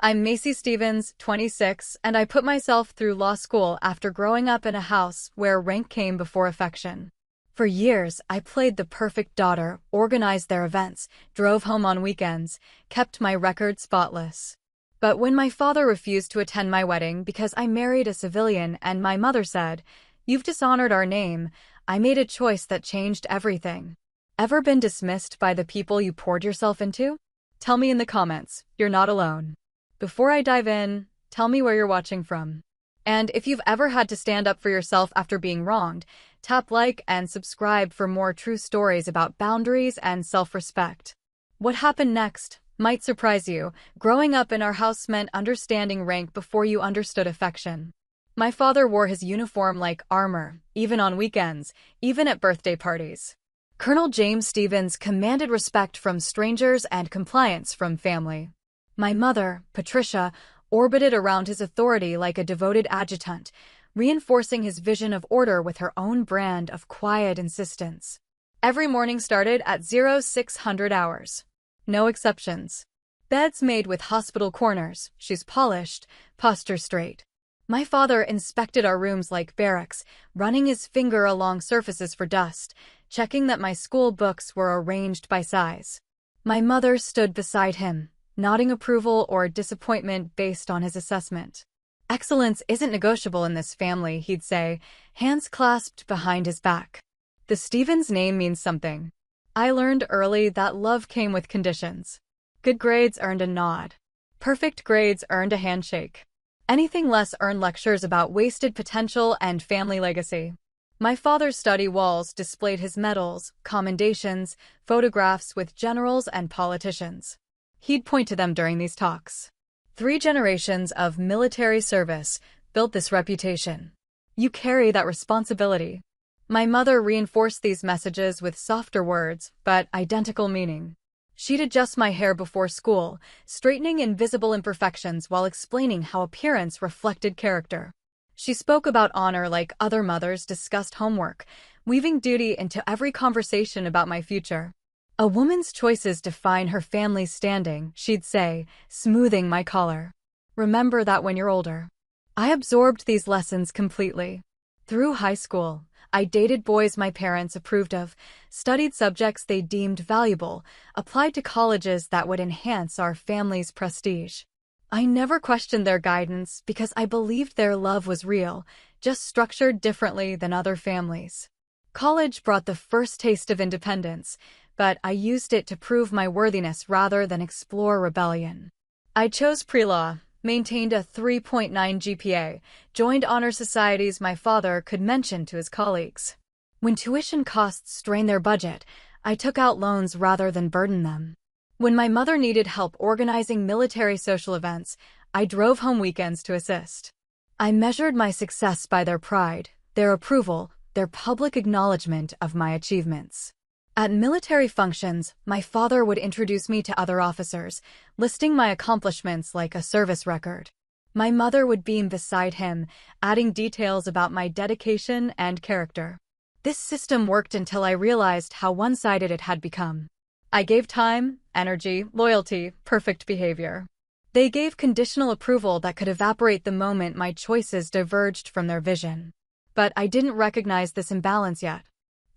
I'm Macy Stevens, 26, and I put myself through law school after growing up in a house where rank came before affection. For years, I played the perfect daughter, organized their events, drove home on weekends, kept my record spotless. But when my father refused to attend my wedding because I married a civilian and my mother said, "You've dishonored our name," I made a choice that changed everything. Ever been dismissed by the people you poured yourself into? Tell me in the comments, you're not alone. Before I dive in, tell me where you're watching from. And if you've ever had to stand up for yourself after being wronged, tap like and subscribe for more true stories about boundaries and self-respect. What happened next might surprise you. Growing up in our house meant understanding rank before you understood affection. My father wore his uniform like armor, even on weekends, even at birthday parties. Colonel James Stevens commanded respect from strangers and compliance from family. My mother, Patricia, orbited around his authority like a devoted adjutant, reinforcing his vision of order with her own brand of quiet insistence. Every morning started at 0600 hours. No exceptions. Beds made with hospital corners, shoes polished, posture straight. My father inspected our rooms like barracks, running his finger along surfaces for dust, checking that my school books were arranged by size. My mother stood beside him, nodding approval or disappointment based on his assessment. "Excellence isn't negotiable in this family," he'd say, hands clasped behind his back. The Stevens name means something. I learned early that love came with conditions. Good grades earned a nod. Perfect grades earned a handshake. Anything less earned lectures about wasted potential and family legacy. My father's study walls displayed his medals, commendations, photographs with generals and politicians. He'd point to them during these talks. 3 generations of military service built this reputation. You carry that responsibility. My mother reinforced these messages with softer words, but identical meaning. She'd adjust my hair before school, straightening invisible imperfections while explaining how appearance reflected character. She spoke about honor like other mothers discussed homework, weaving duty into every conversation about my future. "A woman's choices define her family's standing," she'd say, smoothing my collar. "Remember that when you're older." I absorbed these lessons completely. Through high school, I dated boys my parents approved of, studied subjects they deemed valuable, applied to colleges that would enhance our family's prestige. I never questioned their guidance because I believed their love was real, just structured differently than other families. College brought the first taste of independence, but I used it to prove my worthiness rather than explore rebellion. I chose pre-law, maintained a 3.9 GPA, joined honor societies my father could mention to his colleagues. When tuition costs strained their budget, I took out loans rather than burden them. When my mother needed help organizing military social events, I drove home weekends to assist. I measured my success by their pride, their approval, their public acknowledgement of my achievements. At military functions, my father would introduce me to other officers, listing my accomplishments like a service record. My mother would beam beside him, adding details about my dedication and character. This system worked until I realized how one-sided it had become. I gave time, energy, loyalty, perfect behavior. They gave conditional approval that could evaporate the moment my choices diverged from their vision. But I didn't recognize this imbalance yet.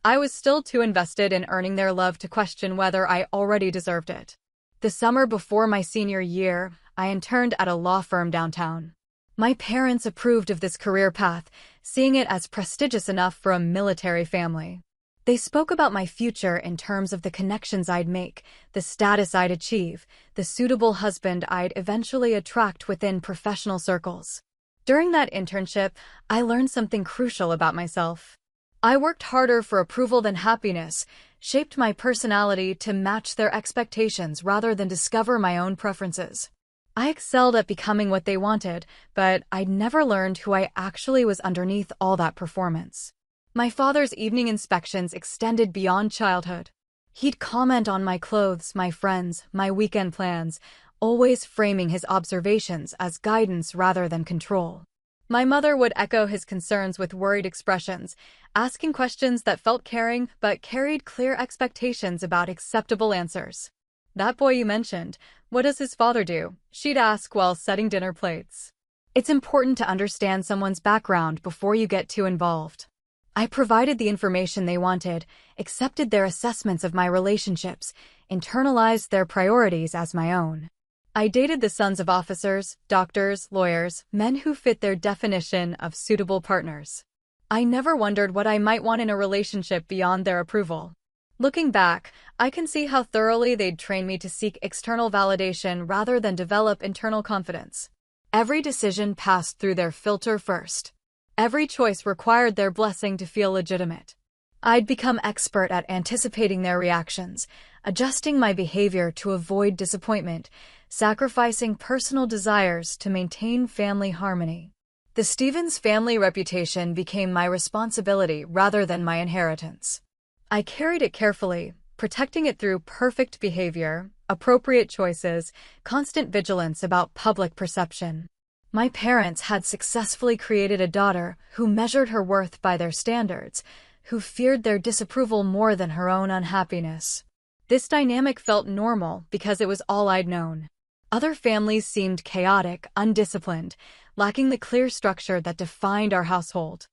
I was still too invested in earning their love to question whether I already deserved it. The summer before my senior year, I interned at a law firm downtown. My parents approved of this career path, seeing it as prestigious enough for a military family. They spoke about my future in terms of the connections I'd make, the status I'd achieve, the suitable husband I'd eventually attract within professional circles. During that internship, I learned something crucial about myself. I worked harder for approval than happiness, shaped my personality to match their expectations rather than discover my own preferences. I excelled at becoming what they wanted, but I'd never learned who I actually was underneath all that performance. My father's evening inspections extended beyond childhood. He'd comment on my clothes, my friends, my weekend plans, always framing his observations as guidance rather than control. My mother would echo his concerns with worried expressions, asking questions that felt caring but carried clear expectations about acceptable answers. "That boy you mentioned, what does his father do?" she'd ask while setting dinner plates. It's important to understand someone's background before you get too involved. I provided the information they wanted, accepted their assessments of my relationships, internalized their priorities as my own. I dated the sons of officers, doctors, lawyers, men who fit their definition of suitable partners. I never wondered what I might want in a relationship beyond their approval. Looking back, I can see how thoroughly they'd train me to seek external validation rather than develop internal confidence. Every decision passed through their filter first. Every choice required their blessing to feel legitimate. I'd become expert at anticipating their reactions, adjusting my behavior to avoid disappointment, sacrificing personal desires to maintain family harmony. The Stevens family reputation became my responsibility rather than my inheritance. I carried it carefully, protecting it through perfect behavior, appropriate choices, constant vigilance about public perception. My parents had successfully created a daughter who measured her worth by their standards, who feared their disapproval more than her own unhappiness. This dynamic felt normal because it was all I'd known. Other families seemed chaotic, undisciplined, lacking the clear structure that defined our household.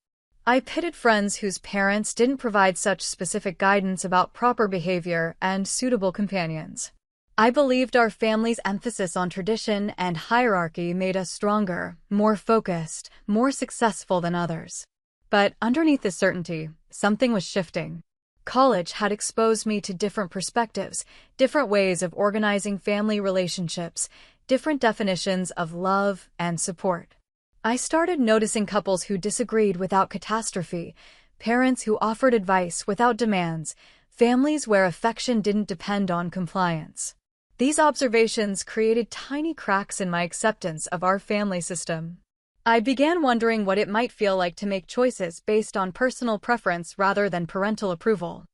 I pitted friends whose parents didn't provide such specific guidance about proper behavior and suitable companions. I believed our family's emphasis on tradition and hierarchy made us stronger, more focused, more successful than others. But underneath this certainty, something was shifting. College had exposed me to different perspectives, different ways of organizing family relationships, different definitions of love and support. I started noticing couples who disagreed without catastrophe, parents who offered advice without demands, families where affection didn't depend on compliance. These observations created tiny cracks in my acceptance of our family system. I began wondering what it might feel like to make choices based on personal preference rather than parental approval.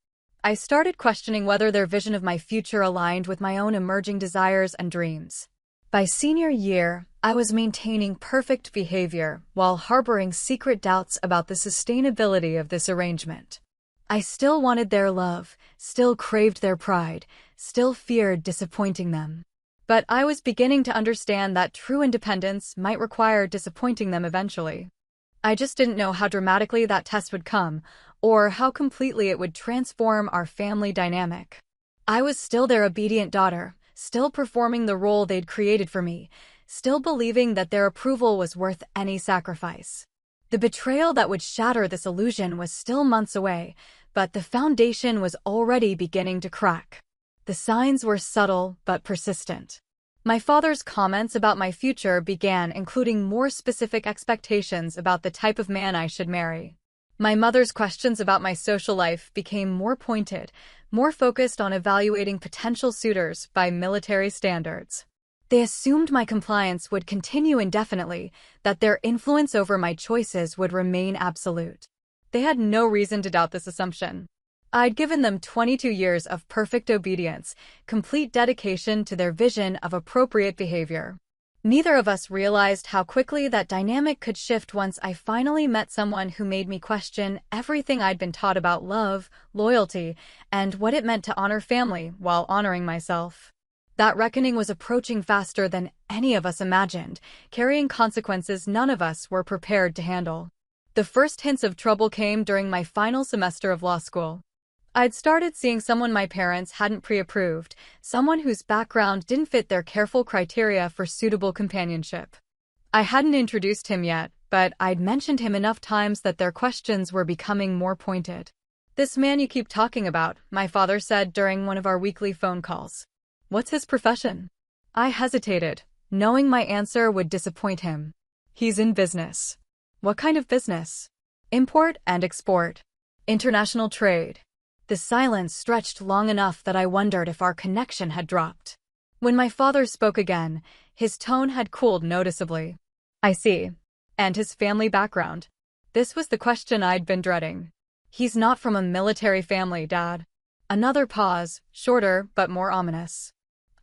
I started questioning whether their vision of my future aligned with my own emerging desires and dreams. By senior year, I was maintaining perfect behavior while harboring secret doubts about the sustainability of this arrangement. I still wanted their love, still craved their pride, still feared disappointing them. But I was beginning to understand that true independence might require disappointing them eventually. I just didn't know how dramatically that test would come, or how completely it would transform our family dynamic. I was still their obedient daughter, still performing the role they'd created for me, still believing that their approval was worth any sacrifice. The betrayal that would shatter this illusion was still months away, but the foundation was already beginning to crack. The signs were subtle but persistent. My father's comments about my future began including more specific expectations about the type of man I should marry. My mother's questions about my social life became more pointed, more focused on evaluating potential suitors by military standards. They assumed my compliance would continue indefinitely, that their influence over my choices would remain absolute. They had no reason to doubt this assumption. I'd given them 22 years of perfect obedience, complete dedication to their vision of appropriate behavior. Neither of us realized how quickly that dynamic could shift once I finally met someone who made me question everything I'd been taught about love, loyalty, and what it meant to honor family while honoring myself. That reckoning was approaching faster than any of us imagined, carrying consequences none of us were prepared to handle. The first hints of trouble came during my final semester of law school. I'd started seeing someone my parents hadn't pre-approved, someone whose background didn't fit their careful criteria for suitable companionship. I hadn't introduced him yet, but I'd mentioned him enough times that their questions were becoming more pointed. "This man you keep talking about," my father said during one of our weekly phone calls. "What's his profession?" I hesitated, knowing my answer would disappoint him. "He's in business." "What kind of business?" "Import and export. International trade." The silence stretched long enough that I wondered if our connection had dropped. When my father spoke again, his tone had cooled noticeably. "I see. And his family background?" This was the question I'd been dreading. "He's not from a military family, Dad." Another pause, shorter but more ominous.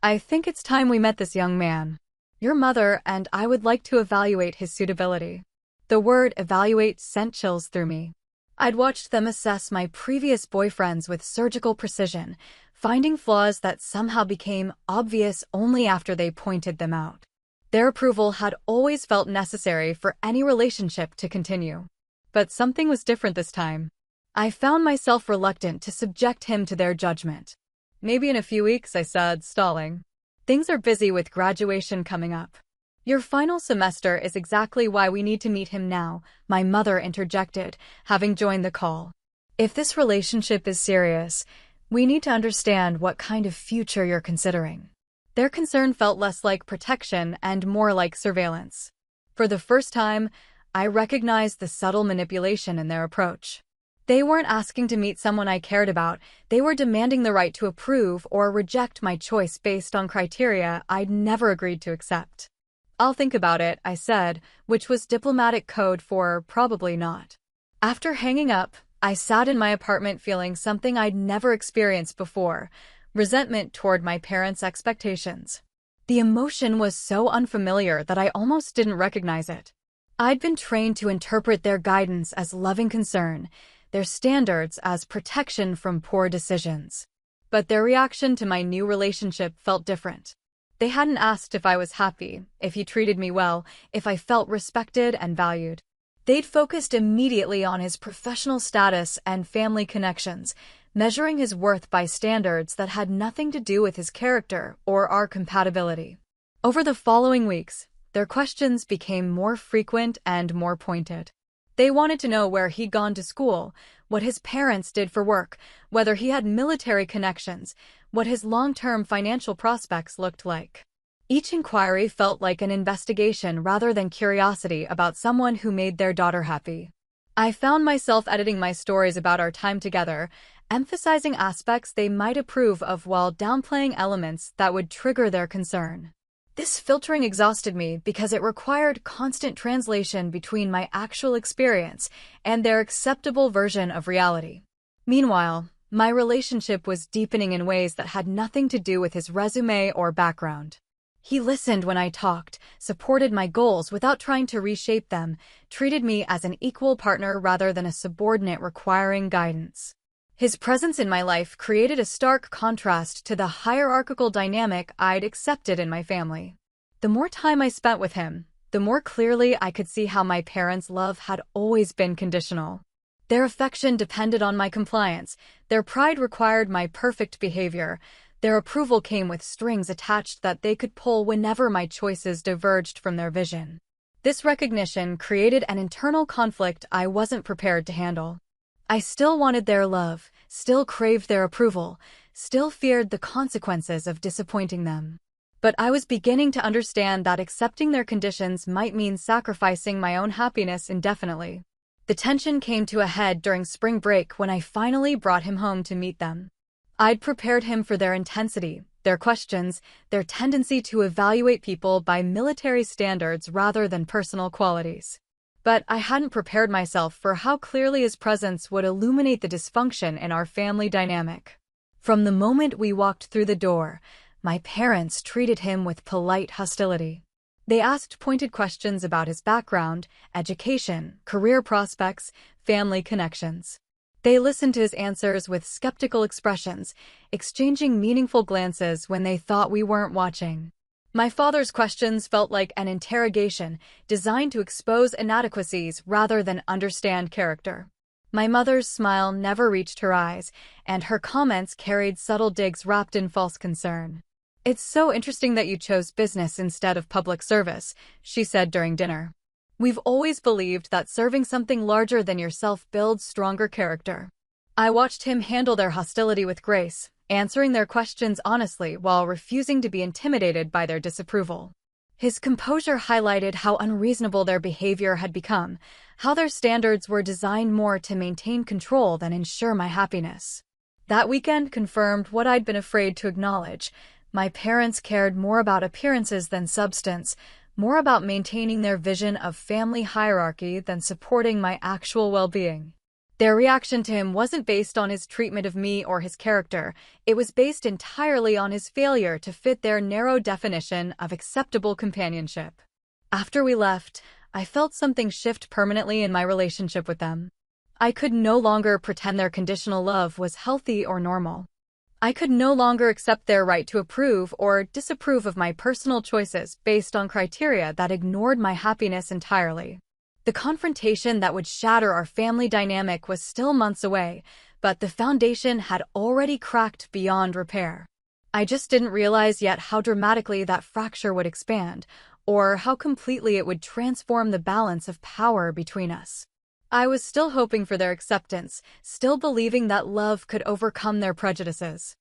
"I think it's time we met this young man. Your mother and I would like to evaluate his suitability." The word evaluate sent chills through me. I'd watched them assess my previous boyfriends with surgical precision, finding flaws that somehow became obvious only after they pointed them out. Their approval had always felt necessary for any relationship to continue. But something was different this time. I found myself reluctant to subject him to their judgment. "Maybe in a few weeks," I said, stalling. "Things are busy with graduation coming up." "Your final semester is exactly why we need to meet him now," my mother interjected, having joined the call. "If this relationship is serious, we need to understand what kind of future you're considering." Their concern felt less like protection and more like surveillance. For the first time, I recognized the subtle manipulation in their approach. They weren't asking to meet someone I cared about, they were demanding the right to approve or reject my choice based on criteria I'd never agreed to accept. "I'll think about it," I said, which was diplomatic code for probably not. After hanging up, I sat in my apartment feeling something I'd never experienced before: resentment toward my parents' expectations. The emotion was so unfamiliar that I almost didn't recognize it. I'd been trained to interpret their guidance as loving concern, their standards as protection from poor decisions. But their reaction to my new relationship felt different. They hadn't asked if I was happy, if he treated me well, if I felt respected and valued. They'd focused immediately on his professional status and family connections, measuring his worth by standards that had nothing to do with his character or our compatibility. Over the following weeks, their questions became more frequent and more pointed. They wanted to know where he'd gone to school, what his parents did for work, whether he had military connections, what his long-term financial prospects looked like. Each inquiry felt like an investigation rather than curiosity about someone who made their daughter happy. I found myself editing my stories about our time together, emphasizing aspects they might approve of while downplaying elements that would trigger their concern. This filtering exhausted me because it required constant translation between my actual experience and their acceptable version of reality. Meanwhile, my relationship was deepening in ways that had nothing to do with his resume or background. He listened when I talked, supported my goals without trying to reshape them, treated me as an equal partner rather than a subordinate requiring guidance. His presence in my life created a stark contrast to the hierarchical dynamic I'd accepted in my family. The more time I spent with him, the more clearly I could see how my parents' love had always been conditional. Their affection depended on my compliance, their pride required my perfect behavior, their approval came with strings attached that they could pull whenever my choices diverged from their vision. This recognition created an internal conflict I wasn't prepared to handle. I still wanted their love, still craved their approval, still feared the consequences of disappointing them. But I was beginning to understand that accepting their conditions might mean sacrificing my own happiness indefinitely. The tension came to a head during spring break when I finally brought him home to meet them. I'd prepared him for their intensity, their questions, their tendency to evaluate people by military standards rather than personal qualities. But I hadn't prepared myself for how clearly his presence would illuminate the dysfunction in our family dynamic. From the moment we walked through the door, my parents treated him with polite hostility. They asked pointed questions about his background, education, career prospects, family connections. They listened to his answers with skeptical expressions, exchanging meaningful glances when they thought we weren't watching. My father's questions felt like an interrogation, designed to expose inadequacies rather than understand character. My mother's smile never reached her eyes, and her comments carried subtle digs wrapped in false concern. "It's so interesting that you chose business instead of public service," she said during dinner. "We've always believed that serving something larger than yourself builds stronger character." I watched him handle their hostility with grace, answering their questions honestly while refusing to be intimidated by their disapproval. His composure highlighted how unreasonable their behavior had become, how their standards were designed more to maintain control than ensure my happiness. That weekend confirmed what I'd been afraid to acknowledge. My parents cared more about appearances than substance, more about maintaining their vision of family hierarchy than supporting my actual well-being. Their reaction to him wasn't based on his treatment of me or his character, it was based entirely on his failure to fit their narrow definition of acceptable companionship. After we left, I felt something shift permanently in my relationship with them. I could no longer pretend their conditional love was healthy or normal. I could no longer accept their right to approve or disapprove of my personal choices based on criteria that ignored my happiness entirely. The confrontation that would shatter our family dynamic was still months away, but the foundation had already cracked beyond repair. I just didn't realize yet how dramatically that fracture would expand, or how completely it would transform the balance of power between us. I was still hoping for their acceptance, still believing that love could overcome their prejudices.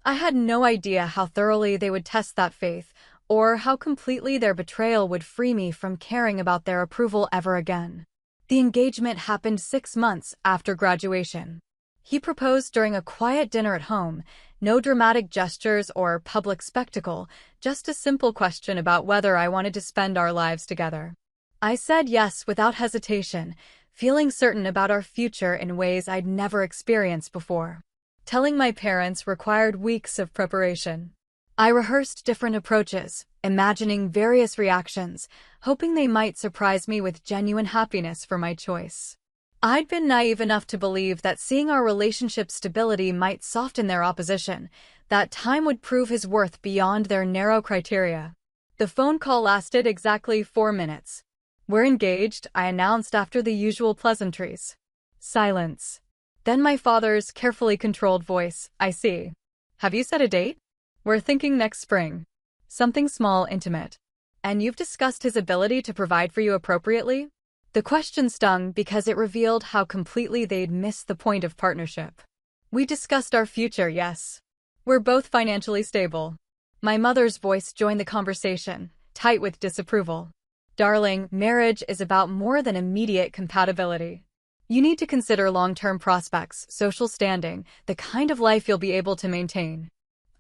I had no idea how thoroughly they would test that faith, or how completely their betrayal would free me from caring about their approval ever again. The engagement happened 6 months after graduation. He proposed during a quiet dinner at home, no dramatic gestures or public spectacle, just a simple question about whether I wanted to spend our lives together. I said yes without hesitation, feeling certain about our future in ways I'd never experienced before. Telling my parents required weeks of preparation. I rehearsed different approaches, imagining various reactions, hoping they might surprise me with genuine happiness for my choice. I'd been naive enough to believe that seeing our relationship's stability might soften their opposition, that time would prove his worth beyond their narrow criteria. The phone call lasted exactly 4 minutes. "We're engaged," I announced after the usual pleasantries. Silence. Then my father's carefully controlled voice, "I see. Have you set a date?" "We're thinking next spring. Something small, intimate." "And you've discussed his ability to provide for you appropriately?" The question stung because it revealed how completely they'd missed the point of partnership. "We discussed our future, yes. We're both financially stable." My mother's voice joined the conversation, tight with disapproval. "Darling, marriage is about more than immediate compatibility. You need to consider long-term prospects, social standing, the kind of life you'll be able to maintain."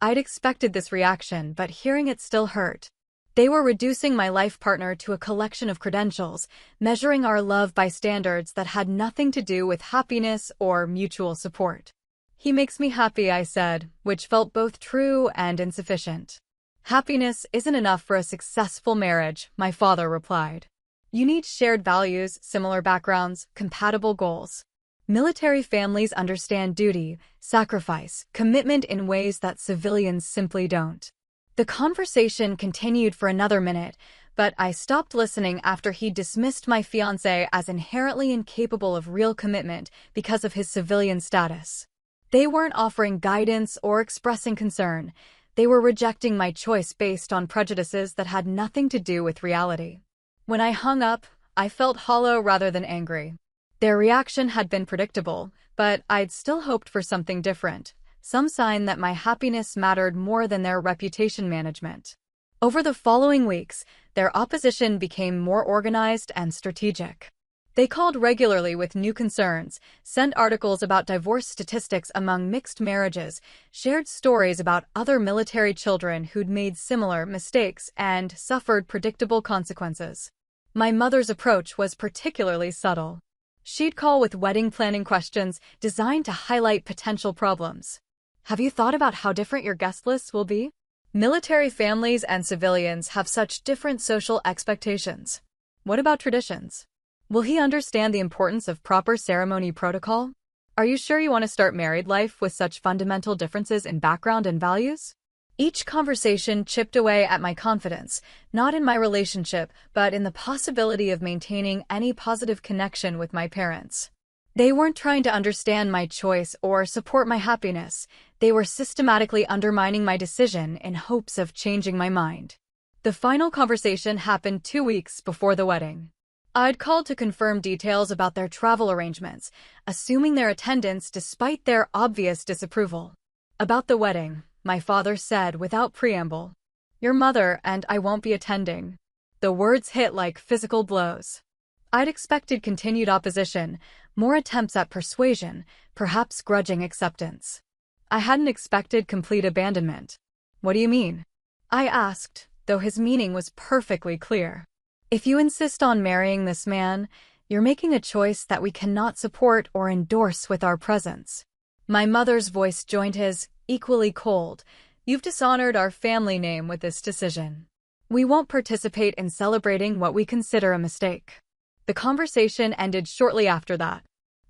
I'd expected this reaction, but hearing it still hurt. They were reducing my life partner to a collection of credentials, measuring our love by standards that had nothing to do with happiness or mutual support. "He makes me happy," I said, which felt both true and insufficient. "Happiness isn't enough for a successful marriage," my father replied. "You need shared values, similar backgrounds, compatible goals." Military families understand duty, sacrifice, commitment in ways that civilians simply don't. The conversation continued for another minute, but I stopped listening after he dismissed my fiancé as inherently incapable of real commitment because of his civilian status. They weren't offering guidance or expressing concern. They were rejecting my choice based on prejudices that had nothing to do with reality. When I hung up, I felt hollow rather than angry. Their reaction had been predictable, but I'd still hoped for something different, some sign that my happiness mattered more than their reputation management. Over the following weeks, their opposition became more organized and strategic. They called regularly with new concerns, sent articles about divorce statistics among mixed marriages, shared stories about other military children who'd made similar mistakes and suffered predictable consequences. My mother's approach was particularly subtle. She'd call with wedding planning questions designed to highlight potential problems. "Have you thought about how different your guest lists will be? Military families and civilians have such different social expectations. What about traditions? Will he understand the importance of proper ceremony protocol? Are you sure you want to start married life with such fundamental differences in background and values?" Each conversation chipped away at my confidence, not in my relationship, but in the possibility of maintaining any positive connection with my parents. They weren't trying to understand my choice or support my happiness. They were systematically undermining my decision in hopes of changing my mind. The final conversation happened 2 weeks before the wedding. I'd called to confirm details about their travel arrangements, assuming their attendance despite their obvious disapproval. About the wedding, my father said without preamble, "Your mother and I won't be attending." The words hit like physical blows. I'd expected continued opposition, more attempts at persuasion, perhaps grudging acceptance. I hadn't expected complete abandonment. "What do you mean?" I asked, though his meaning was perfectly clear. "If you insist on marrying this man, you're making a choice that we cannot support or endorse with our presence." My mother's voice joined his, equally cold. "You've dishonored our family name with this decision. We won't participate in celebrating what we consider a mistake." The conversation ended shortly after that.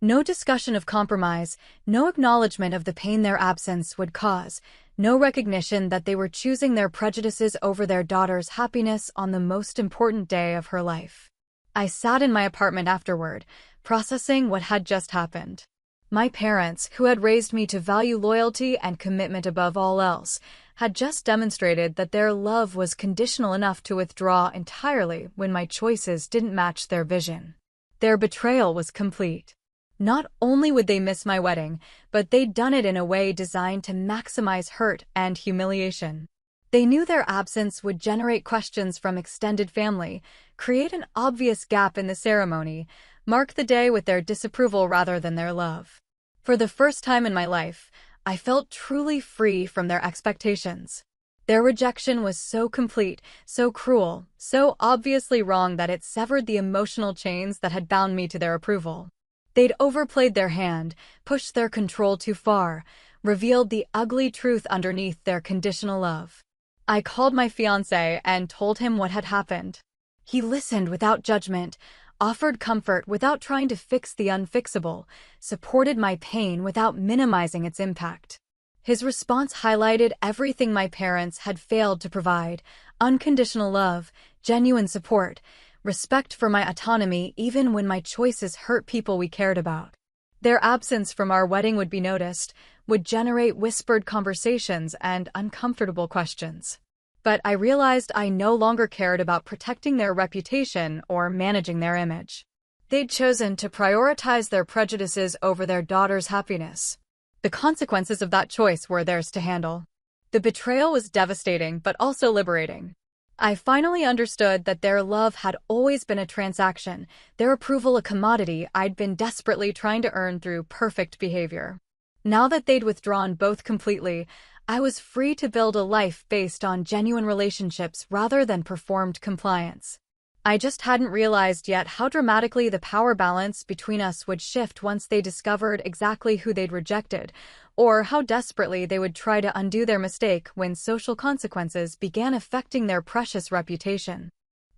No discussion of compromise, no acknowledgement of the pain their absence would cause, no recognition that they were choosing their prejudices over their daughter's happiness on the most important day of her life. I sat in my apartment afterward, processing what had just happened. My parents, who had raised me to value loyalty and commitment above all else, had just demonstrated that their love was conditional enough to withdraw entirely when my choices didn't match their vision. Their betrayal was complete. Not only would they miss my wedding, but they'd done it in a way designed to maximize hurt and humiliation. They knew their absence would generate questions from extended family, create an obvious gap in the ceremony, mark the day with their disapproval rather than their love. For the first time in my life, I felt truly free from their expectations. Their rejection was so complete, so cruel, so obviously wrong that it severed the emotional chains that had bound me to their approval. They'd overplayed their hand, pushed their control too far, revealed the ugly truth underneath their conditional love. I called my fiancé and told him what had happened. He listened without judgment, offered comfort without trying to fix the unfixable, supported my pain without minimizing its impact. His response highlighted everything my parents had failed to provide: unconditional love, genuine support, respect for my autonomy even when my choices hurt people we cared about. Their absence from our wedding would be noticed, would generate whispered conversations and uncomfortable questions. But I realized I no longer cared about protecting their reputation or managing their image. They'd chosen to prioritize their prejudices over their daughter's happiness. The consequences of that choice were theirs to handle. The betrayal was devastating but also liberating. I finally understood that their love had always been a transaction, their approval a commodity I'd been desperately trying to earn through perfect behavior. Now that they'd withdrawn both completely, I was free to build a life based on genuine relationships rather than performed compliance. I just hadn't realized yet how dramatically the power balance between us would shift once they discovered exactly who they'd rejected, or how desperately they would try to undo their mistake when social consequences began affecting their precious reputation.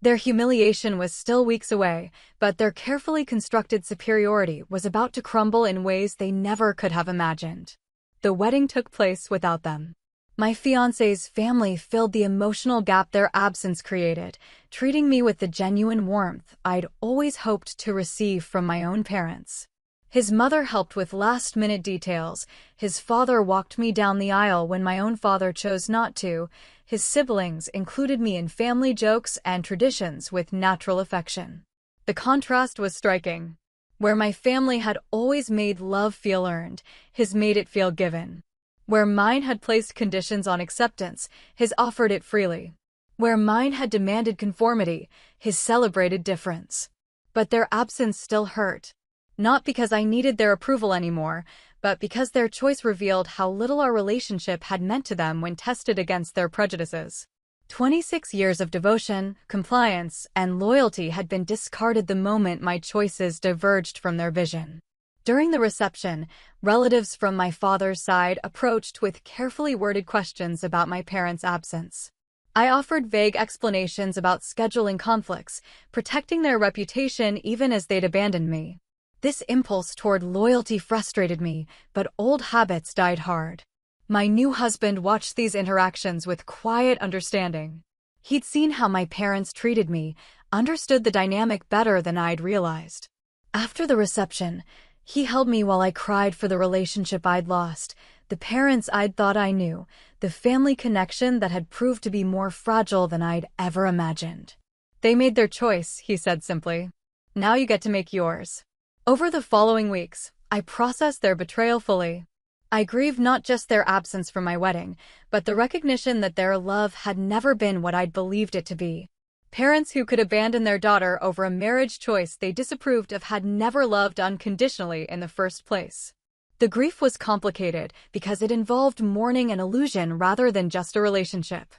Their humiliation was still weeks away, but their carefully constructed superiority was about to crumble in ways they never could have imagined. The wedding took place without them. My fiancé's family filled the emotional gap their absence created, treating me with the genuine warmth I'd always hoped to receive from my own parents. His mother helped with last-minute details, his father walked me down the aisle when my own father chose not to, his siblings included me in family jokes and traditions with natural affection. The contrast was striking. Where my family had always made love feel earned, his made it feel given. Where mine had placed conditions on acceptance, his offered it freely. Where mine had demanded conformity, his celebrated difference. But their absence still hurt. Not because I needed their approval anymore, but because their choice revealed how little our relationship had meant to them when tested against their prejudices. 26 years of devotion, compliance, and loyalty had been discarded the moment my choices diverged from their vision. During the reception, relatives from my father's side approached with carefully worded questions about my parents' absence. I offered vague explanations about scheduling conflicts, protecting their reputation even as they'd abandoned me. This impulse toward loyalty frustrated me, but old habits died hard. My new husband watched these interactions with quiet understanding. He'd seen how my parents treated me, understood the dynamic better than I'd realized. After the reception, he held me while I cried for the relationship I'd lost, the parents I'd thought I knew, the family connection that had proved to be more fragile than I'd ever imagined. They made their choice, he said simply. Now you get to make yours. Over the following weeks, I processed their betrayal fully. I grieved not just their absence from my wedding, but the recognition that their love had never been what I'd believed it to be. Parents who could abandon their daughter over a marriage choice they disapproved of had never loved unconditionally in the first place. The grief was complicated because it involved mourning an illusion rather than just a relationship.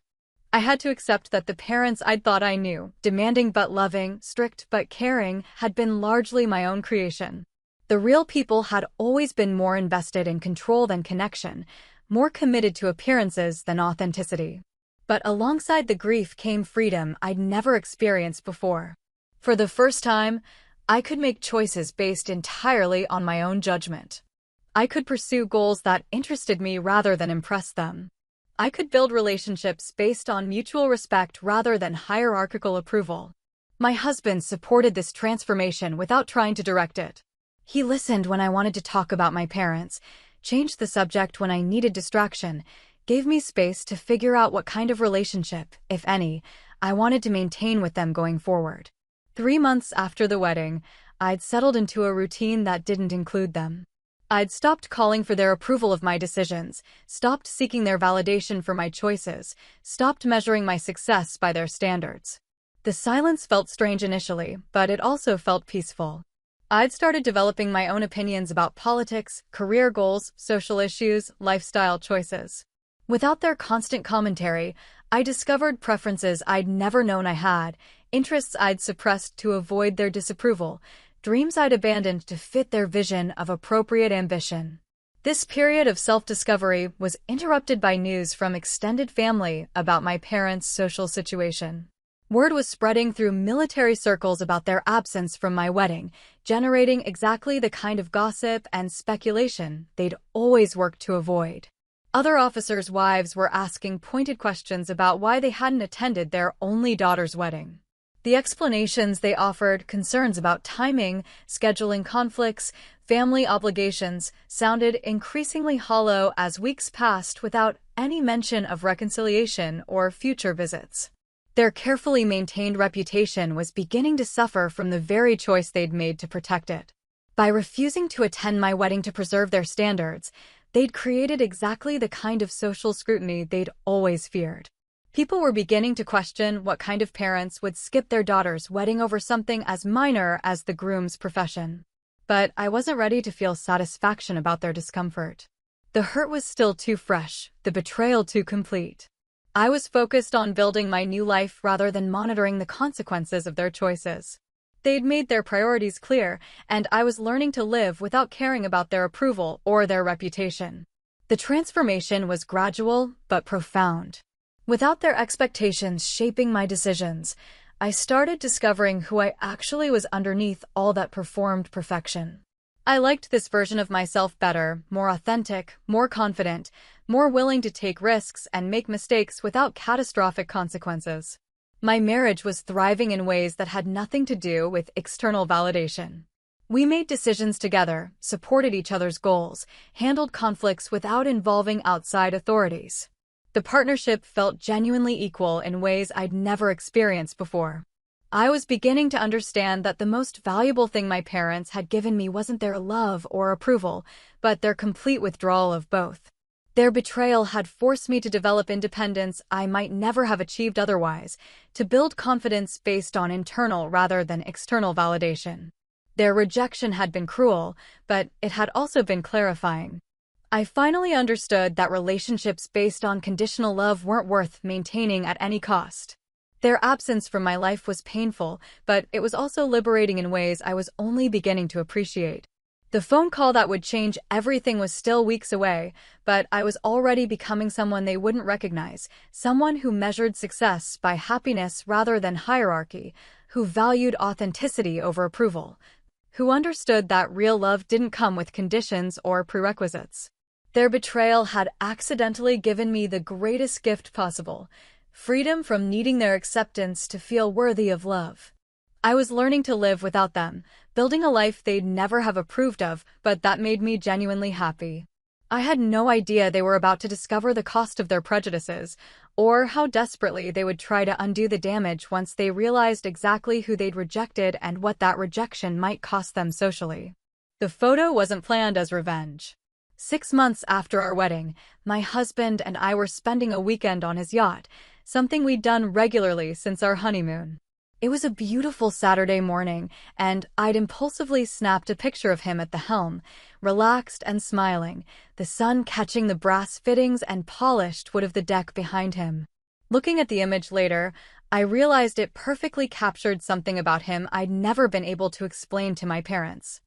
I had to accept that the parents I'd thought I knew, demanding but loving, strict but caring, had been largely my own creation. The real people had always been more invested in control than connection, more committed to appearances than authenticity. But alongside the grief came freedom I'd never experienced before. For the first time, I could make choices based entirely on my own judgment. I could pursue goals that interested me rather than impress them. I could build relationships based on mutual respect rather than hierarchical approval. My husband supported this transformation without trying to direct it. He listened when I wanted to talk about my parents, changed the subject when I needed distraction, gave me space to figure out what kind of relationship, if any, I wanted to maintain with them going forward. 3 months after the wedding, I'd settled into a routine that didn't include them. I'd stopped calling for their approval of my decisions, stopped seeking their validation for my choices, stopped measuring my success by their standards. The silence felt strange initially, but it also felt peaceful. I'd started developing my own opinions about politics, career goals, social issues, lifestyle choices. Without their constant commentary, I discovered preferences I'd never known I had, interests I'd suppressed to avoid their disapproval, dreams I'd abandoned to fit their vision of appropriate ambition. This period of self-discovery was interrupted by news from extended family about my parents' social situation. Word was spreading through military circles about their absence from my wedding, generating exactly the kind of gossip and speculation they'd always worked to avoid. Other officers' wives were asking pointed questions about why they hadn't attended their only daughter's wedding. The explanations they offered, concerns about timing, scheduling conflicts, family obligations, sounded increasingly hollow as weeks passed without any mention of reconciliation or future visits. Their carefully maintained reputation was beginning to suffer from the very choice they'd made to protect it. By refusing to attend my wedding to preserve their standards, they'd created exactly the kind of social scrutiny they'd always feared. People were beginning to question what kind of parents would skip their daughter's wedding over something as minor as the groom's profession. But I wasn't ready to feel satisfaction about their discomfort. The hurt was still too fresh, the betrayal too complete. I was focused on building my new life rather than monitoring the consequences of their choices. They'd made their priorities clear, and I was learning to live without caring about their approval or their reputation. The transformation was gradual but profound. Without their expectations shaping my decisions, I started discovering who I actually was underneath all that performed perfection. I liked this version of myself better, more authentic, more confident, more willing to take risks and make mistakes without catastrophic consequences. My marriage was thriving in ways that had nothing to do with external validation. We made decisions together, supported each other's goals, handled conflicts without involving outside authorities. The partnership felt genuinely equal in ways I'd never experienced before. I was beginning to understand that the most valuable thing my parents had given me wasn't their love or approval, but their complete withdrawal of both. Their betrayal had forced me to develop independence I might never have achieved otherwise, to build confidence based on internal rather than external validation. Their rejection had been cruel, but it had also been clarifying. I finally understood that relationships based on conditional love weren't worth maintaining at any cost. Their absence from my life was painful, but it was also liberating in ways I was only beginning to appreciate. The phone call that would change everything was still weeks away, but I was already becoming someone they wouldn't recognize, someone who measured success by happiness rather than hierarchy, who valued authenticity over approval, who understood that real love didn't come with conditions or prerequisites. Their betrayal had accidentally given me the greatest gift possible, freedom from needing their acceptance to feel worthy of love. I was learning to live without them, building a life they'd never have approved of, but that made me genuinely happy. I had no idea they were about to discover the cost of their prejudices, or how desperately they would try to undo the damage once they realized exactly who they'd rejected and what that rejection might cost them socially. The photo wasn't planned as revenge. 6 months after our wedding, my husband and I were spending a weekend on his yacht, something we'd done regularly since our honeymoon. It was a beautiful Saturday morning, and I'd impulsively snapped a picture of him at the helm, relaxed and smiling, the sun catching the brass fittings and polished wood of the deck behind him. Looking at the image later, I realized it perfectly captured something about him I'd never been able to explain to my parents.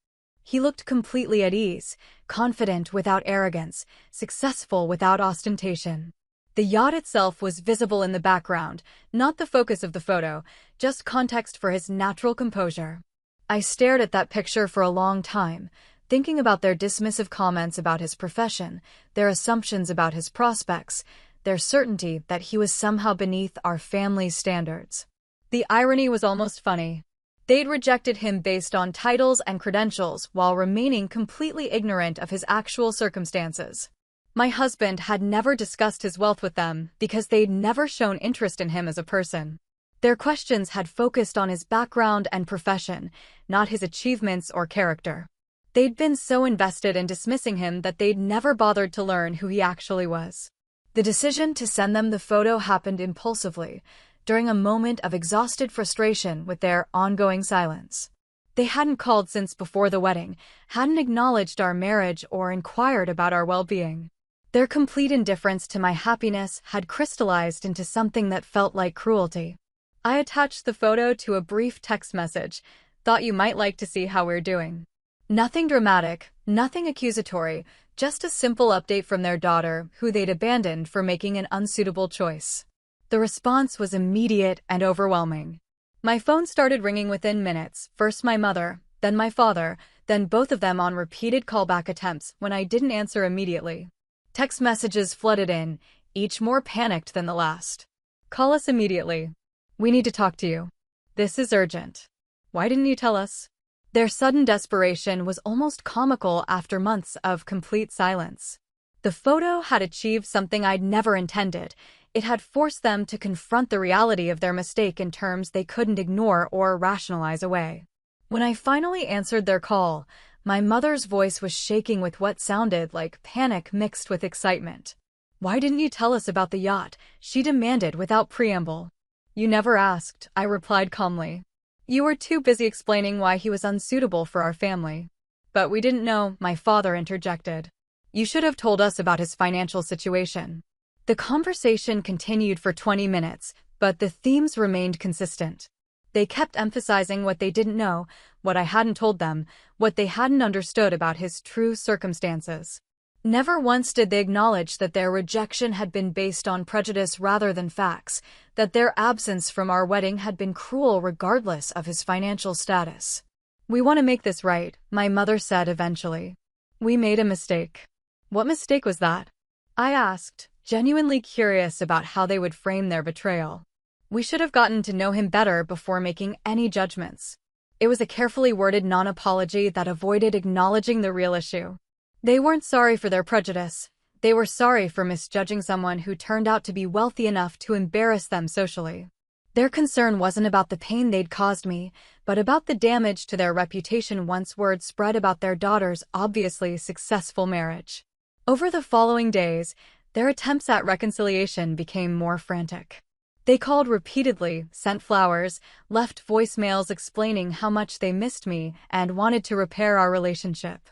He looked completely at ease, confident without arrogance, successful without ostentation. The yacht itself was visible in the background, not the focus of the photo, just context for his natural composure. I stared at that picture for a long time, thinking about their dismissive comments about his profession, their assumptions about his prospects, their certainty that he was somehow beneath our family's standards. The irony was almost funny. They'd rejected him based on titles and credentials while remaining completely ignorant of his actual circumstances. My husband had never discussed his wealth with them because they'd never shown interest in him as a person. Their questions had focused on his background and profession, not his achievements or character. They'd been so invested in dismissing him that they'd never bothered to learn who he actually was. The decision to send them the photo happened impulsively, during a moment of exhausted frustration with their ongoing silence. They hadn't called since before the wedding, hadn't acknowledged our marriage or inquired about our well-being. Their complete indifference to my happiness had crystallized into something that felt like cruelty. I attached the photo to a brief text message. Thought you might like to see how we're doing. Nothing dramatic, nothing accusatory, just a simple update from their daughter, who they'd abandoned for making an unsuitable choice. The response was immediate and overwhelming. My phone started ringing within minutes, first my mother, then my father, then both of them on repeated callback attempts when I didn't answer immediately. Text messages flooded in, each more panicked than the last. Call us immediately. We need to talk to you. This is urgent. Why didn't you tell us? Their sudden desperation was almost comical after months of complete silence. The photo had achieved something I'd never intended. It had forced them to confront the reality of their mistake in terms they couldn't ignore or rationalize away. When I finally answered their call, my mother's voice was shaking with what sounded like panic mixed with excitement. Why didn't you tell us about the yacht? She demanded without preamble. You never asked, I replied calmly. You were too busy explaining why he was unsuitable for our family. But we didn't know, my father interjected. You should have told us about his financial situation. The conversation continued for 20 minutes, but the themes remained consistent. They kept emphasizing what they didn't know, what I hadn't told them, what they hadn't understood about his true circumstances. Never once did they acknowledge that their rejection had been based on prejudice rather than facts, that their absence from our wedding had been cruel regardless of his financial status. We want to make this right, my mother said eventually. We made a mistake. What mistake was that? I asked, genuinely curious about how they would frame their betrayal. We should have gotten to know him better before making any judgments. It was a carefully worded non-apology that avoided acknowledging the real issue. They weren't sorry for their prejudice. They were sorry for misjudging someone who turned out to be wealthy enough to embarrass them socially. Their concern wasn't about the pain they'd caused me, but about the damage to their reputation once word spread about their daughter's obviously successful marriage. Over the following days, their attempts at reconciliation became more frantic. They called repeatedly, sent flowers, left voicemails explaining how much they missed me and wanted to repair our relationship.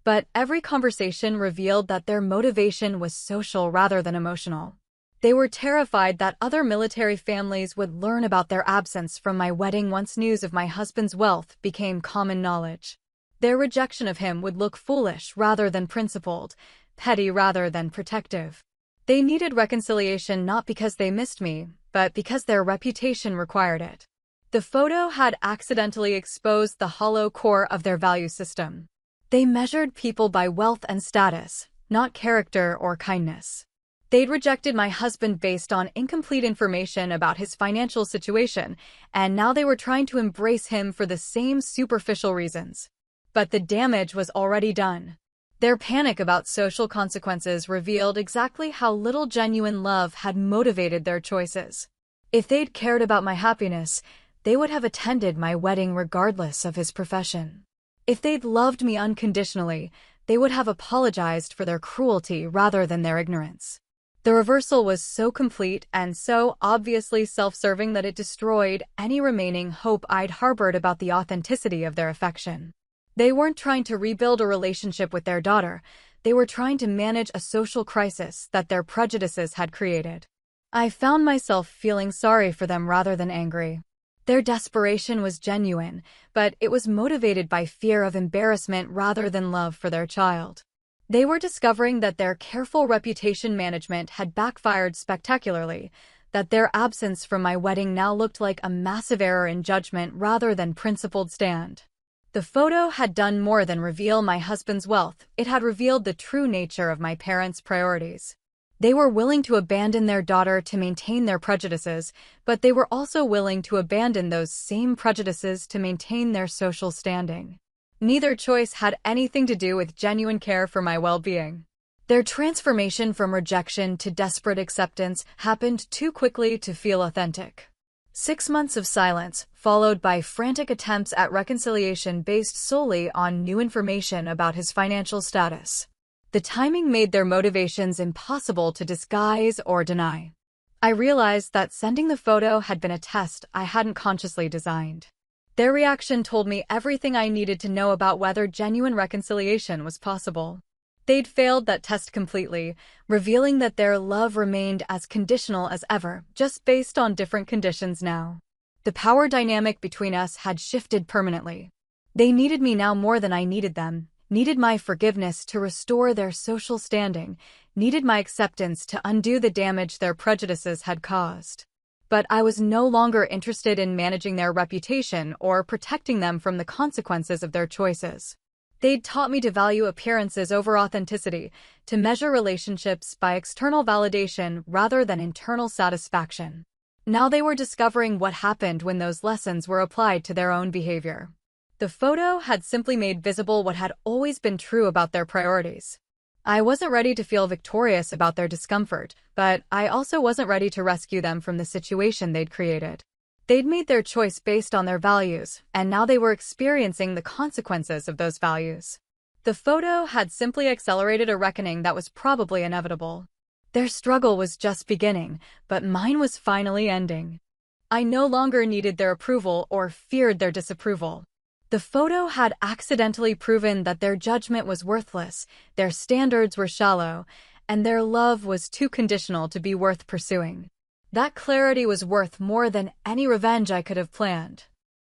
But every conversation revealed that their motivation was social rather than emotional. They were terrified that other military families would learn about their absence from my wedding once news of my husband's wealth became common knowledge. Their rejection of him would look foolish rather than principled, petty rather than protective. They needed reconciliation not because they missed me, but because their reputation required it. The photo had accidentally exposed the hollow core of their value system. They measured people by wealth and status, not character or kindness. They'd rejected my husband based on incomplete information about his financial situation, and now they were trying to embrace him for the same superficial reasons. But the damage was already done. Their panic about social consequences revealed exactly how little genuine love had motivated their choices. If they'd cared about my happiness, they would have attended my wedding regardless of his profession. If they'd loved me unconditionally, they would have apologized for their cruelty rather than their ignorance. The reversal was so complete and so obviously self-serving that it destroyed any remaining hope I'd harbored about the authenticity of their affection. They weren't trying to rebuild a relationship with their daughter, they were trying to manage a social crisis that their prejudices had created. I found myself feeling sorry for them rather than angry. Their desperation was genuine, but it was motivated by fear of embarrassment rather than love for their child. They were discovering that their careful reputation management had backfired spectacularly, that their absence from my wedding now looked like a massive error in judgment rather than principled stand. The photo had done more than reveal my husband's wealth, it had revealed the true nature of my parents' priorities. They were willing to abandon their daughter to maintain their prejudices, but they were also willing to abandon those same prejudices to maintain their social standing. Neither choice had anything to do with genuine care for my well-being. Their transformation from rejection to desperate acceptance happened too quickly to feel authentic. 6 months of silence, followed by frantic attempts at reconciliation based solely on new information about his financial status. The timing made their motivations impossible to disguise or deny. I realized that sending the photo had been a test I hadn't consciously designed. Their reaction told me everything I needed to know about whether genuine reconciliation was possible. They'd failed that test completely, revealing that their love remained as conditional as ever, just based on different conditions now. The power dynamic between us had shifted permanently. They needed me now more than I needed them, needed my forgiveness to restore their social standing, needed my acceptance to undo the damage their prejudices had caused. But I was no longer interested in managing their reputation or protecting them from the consequences of their choices. They'd taught me to value appearances over authenticity, to measure relationships by external validation rather than internal satisfaction. Now they were discovering what happened when those lessons were applied to their own behavior. The photo had simply made visible what had always been true about their priorities. I wasn't ready to feel victorious about their discomfort, but I also wasn't ready to rescue them from the situation they'd created. They'd made their choice based on their values, and now they were experiencing the consequences of those values. The photo had simply accelerated a reckoning that was probably inevitable. Their struggle was just beginning, but mine was finally ending. I no longer needed their approval or feared their disapproval. The photo had accidentally proven that their judgment was worthless, their standards were shallow, and their love was too conditional to be worth pursuing. That clarity was worth more than any revenge I could have planned.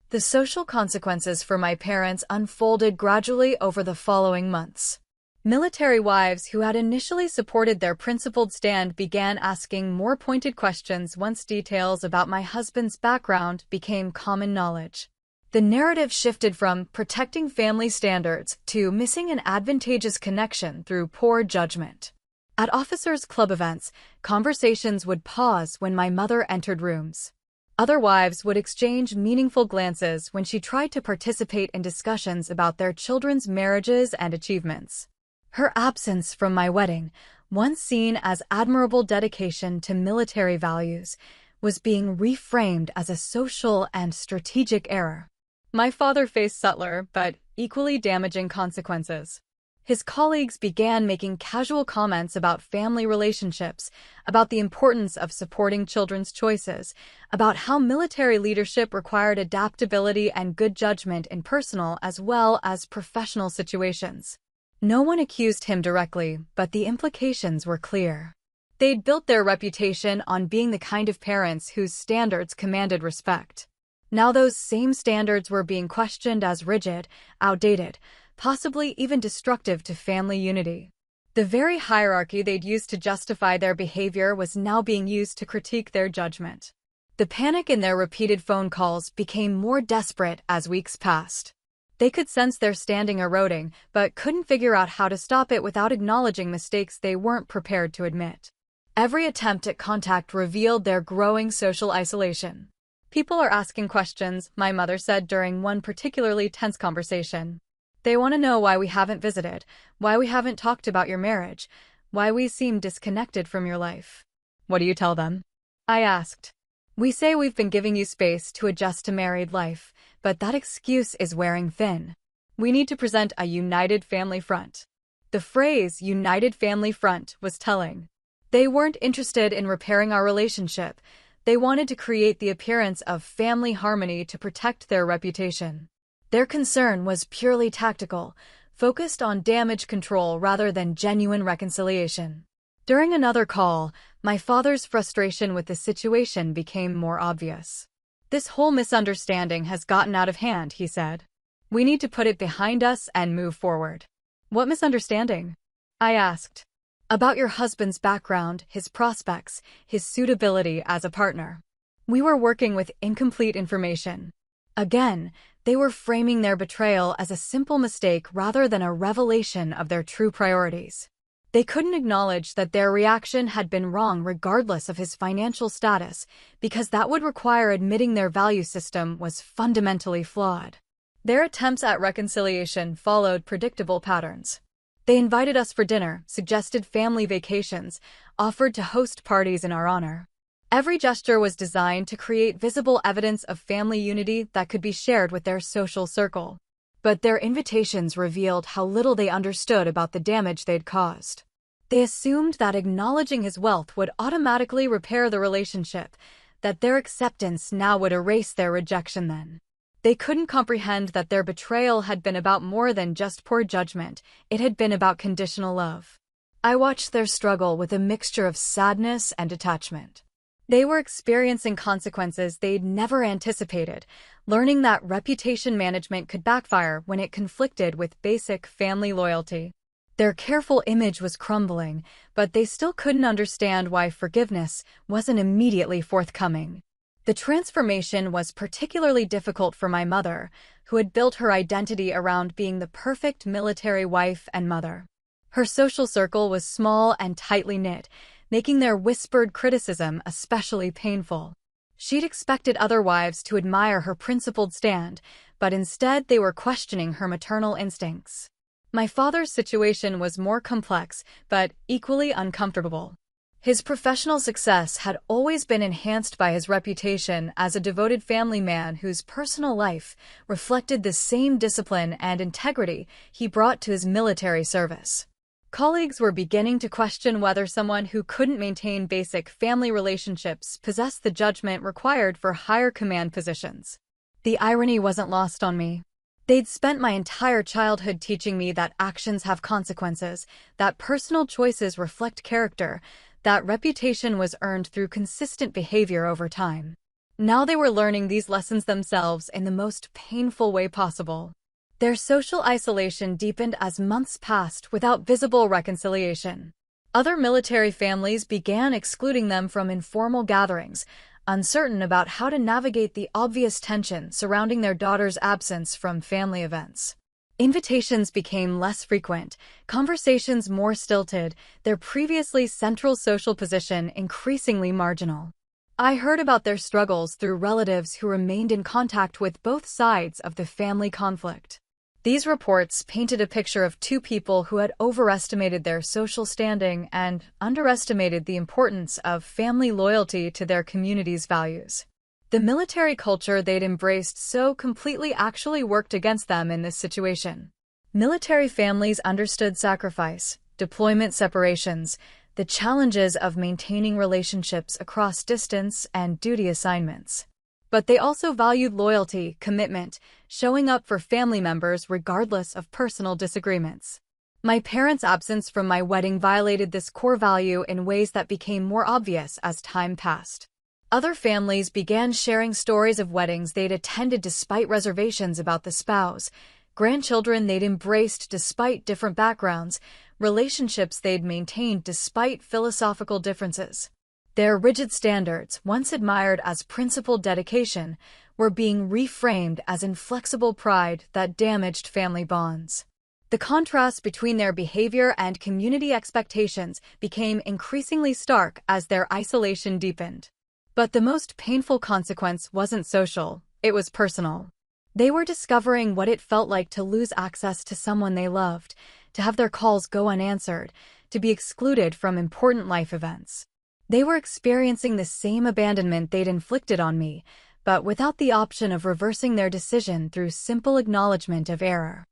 The social consequences for my parents unfolded gradually over the following months. Military wives who had initially supported their principled stand began asking more pointed questions once details about my husband's background became common knowledge. The narrative shifted from protecting family standards to missing an advantageous connection through poor judgment. At officers' club events, conversations would pause when my mother entered rooms. Other wives would exchange meaningful glances when she tried to participate in discussions about their children's marriages and achievements. Her absence from my wedding, once seen as admirable dedication to military values, was being reframed as a social and strategic error. My father faced subtler but equally damaging consequences. His colleagues began making casual comments about family relationships, about the importance of supporting children's choices, about how military leadership required adaptability and good judgment in personal as well as professional situations. No one accused him directly, but the implications were clear. They'd built their reputation on being the kind of parents whose standards commanded respect. Now those same standards were being questioned as rigid, outdated, possibly even destructive to family unity. The very hierarchy they'd used to justify their behavior was now being used to critique their judgment. The panic in their repeated phone calls became more desperate as weeks passed. They could sense their standing eroding, but couldn't figure out how to stop it without acknowledging mistakes they weren't prepared to admit. Every attempt at contact revealed their growing social isolation. "People are asking questions," my mother said during one particularly tense conversation. "They want to know why we haven't visited, why we haven't talked about your marriage, why we seem disconnected from your life." "What do you tell them?" I asked. "We say we've been giving you space to adjust to married life, but that excuse is wearing thin. We need to present a united family front." The phrase "united family front" was telling. They weren't interested in repairing our relationship. They wanted to create the appearance of family harmony to protect their reputation. Their concern was purely tactical, focused on damage control rather than genuine reconciliation. During another call, my father's frustration with the situation became more obvious. "This whole misunderstanding has gotten out of hand," he said. "We need to put it behind us and move forward." "What misunderstanding?" I asked. "About your husband's background, his prospects, his suitability as a partner. We were working with incomplete information." Again, They were framing their betrayal as a simple mistake rather than a revelation of their true priorities. They couldn't acknowledge that their reaction had been wrong regardless of his financial status, because that would require admitting their value system was fundamentally flawed. Their attempts at reconciliation followed predictable patterns. They invited us for dinner, suggested family vacations, offered to host parties in our honor. Every gesture was designed to create visible evidence of family unity that could be shared with their social circle. But their invitations revealed how little they understood about the damage they'd caused. They assumed that acknowledging his wealth would automatically repair the relationship, that their acceptance now would erase their rejection then. They couldn't comprehend that their betrayal had been about more than just poor judgment, it had been about conditional love. I watched their struggle with a mixture of sadness and detachment. They were experiencing consequences they'd never anticipated, learning that reputation management could backfire when it conflicted with basic family loyalty. Their careful image was crumbling, but they still couldn't understand why forgiveness wasn't immediately forthcoming. The transformation was particularly difficult for my mother, who had built her identity around being the perfect military wife and mother. Her social circle was small and tightly knit, making their whispered criticism especially painful. She'd expected other wives to admire her principled stand, but instead they were questioning her maternal instincts. My father's situation was more complex, but equally uncomfortable. His professional success had always been enhanced by his reputation as a devoted family man whose personal life reflected the same discipline and integrity he brought to his military service. Colleagues were beginning to question whether someone who couldn't maintain basic family relationships possessed the judgment required for higher command positions. The irony wasn't lost on me. They'd spent my entire childhood teaching me that actions have consequences, that personal choices reflect character, that reputation was earned through consistent behavior over time. Now they were learning these lessons themselves in the most painful way possible. Their social isolation deepened as months passed without visible reconciliation. Other military families began excluding them from informal gatherings, uncertain about how to navigate the obvious tension surrounding their daughter's absence from family events. Invitations became less frequent, conversations more stilted, their previously central social position increasingly marginal. I heard about their struggles through relatives who remained in contact with both sides of the family conflict. These reports painted a picture of two people who had overestimated their social standing and underestimated the importance of family loyalty to their community's values. The military culture they'd embraced so completely actually worked against them in this situation. Military families understood sacrifice, deployment separations, the challenges of maintaining relationships across distance and duty assignments. But they also valued loyalty, commitment, showing up for family members regardless of personal disagreements. My parents' absence from my wedding violated this core value in ways that became more obvious as time passed. Other families began sharing stories of weddings they'd attended despite reservations about the spouse, grandchildren they'd embraced despite different backgrounds, relationships they'd maintained despite philosophical differences. Their rigid standards, once admired as principled dedication, were being reframed as inflexible pride that damaged family bonds. The contrast between their behavior and community expectations became increasingly stark as their isolation deepened. But the most painful consequence wasn't social, it was personal. They were discovering what it felt like to lose access to someone they loved, to have their calls go unanswered, to be excluded from important life events. They were experiencing the same abandonment they'd inflicted on me, but without the option of reversing their decision through simple acknowledgement of error.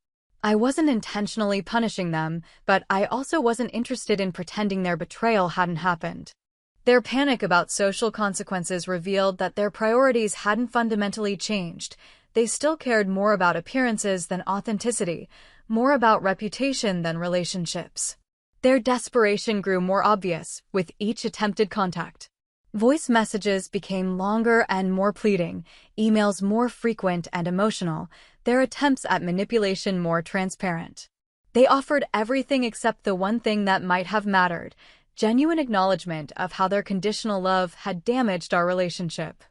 I wasn't intentionally punishing them, but I also wasn't interested in pretending their betrayal hadn't happened. Their panic about social consequences revealed that their priorities hadn't fundamentally changed. They still cared more about appearances than authenticity, more about reputation than relationships. Their desperation grew more obvious with each attempted contact. Voice messages became longer and more pleading, emails more frequent and emotional, their attempts at manipulation more transparent. They offered everything except the one thing that might have mattered: genuine acknowledgement of how their conditional love had damaged our relationship.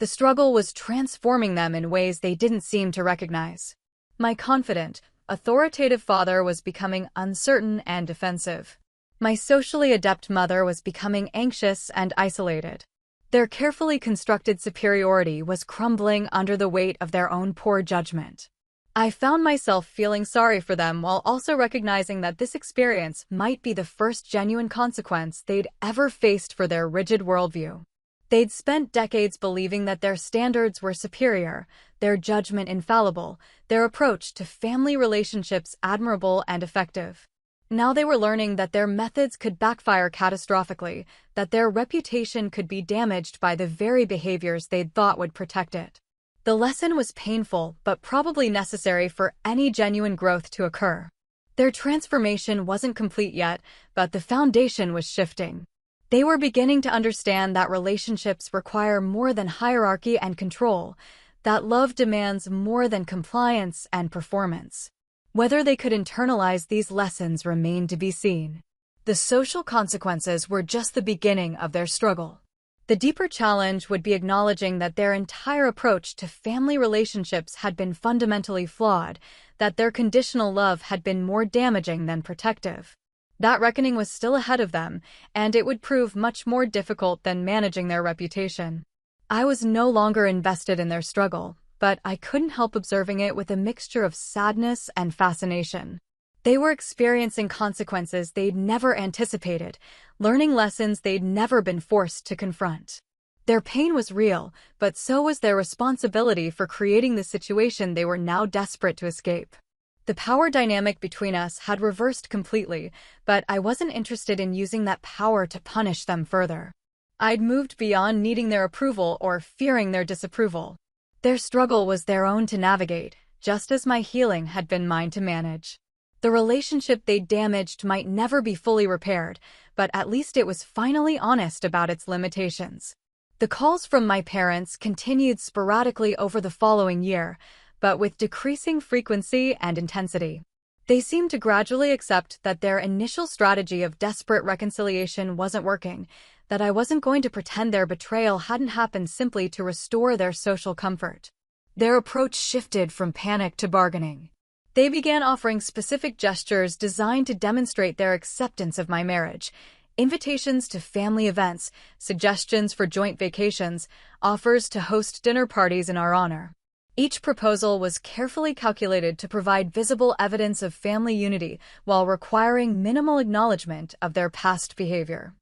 The struggle was transforming them in ways they didn't seem to recognize. My confident, authoritative father was becoming uncertain and defensive. My socially adept mother was becoming anxious and isolated. Their carefully constructed superiority was crumbling under the weight of their own poor judgment. I found myself feeling sorry for them while also recognizing that this experience might be the first genuine consequence they'd ever faced for their rigid worldview. They'd spent decades believing that their standards were superior, their judgment infallible, their approach to family relationships admirable and effective. Now they were learning that their methods could backfire catastrophically, that their reputation could be damaged by the very behaviors they'd thought would protect it. The lesson was painful, but probably necessary for any genuine growth to occur. Their transformation wasn't complete yet, but the foundation was shifting. They were beginning to understand that relationships require more than hierarchy and control, that love demands more than compliance and performance. Whether they could internalize these lessons remained to be seen. The social consequences were just the beginning of their struggle. The deeper challenge would be acknowledging that their entire approach to family relationships had been fundamentally flawed, that their conditional love had been more damaging than protective. That reckoning was still ahead of them, and it would prove much more difficult than managing their reputation. I was no longer invested in their struggle, but I couldn't help observing it with a mixture of sadness and fascination. They were experiencing consequences they'd never anticipated, learning lessons they'd never been forced to confront. Their pain was real, but so was their responsibility for creating the situation they were now desperate to escape. The power dynamic between us had reversed completely, but I wasn't interested in using that power to punish them further. I'd moved beyond needing their approval or fearing their disapproval. Their struggle was their own to navigate, just as my healing had been mine to manage. The relationship they'd damaged might never be fully repaired, but at least it was finally honest about its limitations. The calls from my parents continued sporadically over the following year, but with decreasing frequency and intensity. They seemed to gradually accept that their initial strategy of desperate reconciliation wasn't working, that I wasn't going to pretend their betrayal hadn't happened simply to restore their social comfort. Their approach shifted from panic to bargaining. They began offering specific gestures designed to demonstrate their acceptance of my marriage. Invitations to family events, suggestions for joint vacations, offers to host dinner parties in our honor. Each proposal was carefully calculated to provide visible evidence of family unity while requiring minimal acknowledgement of their past behavior.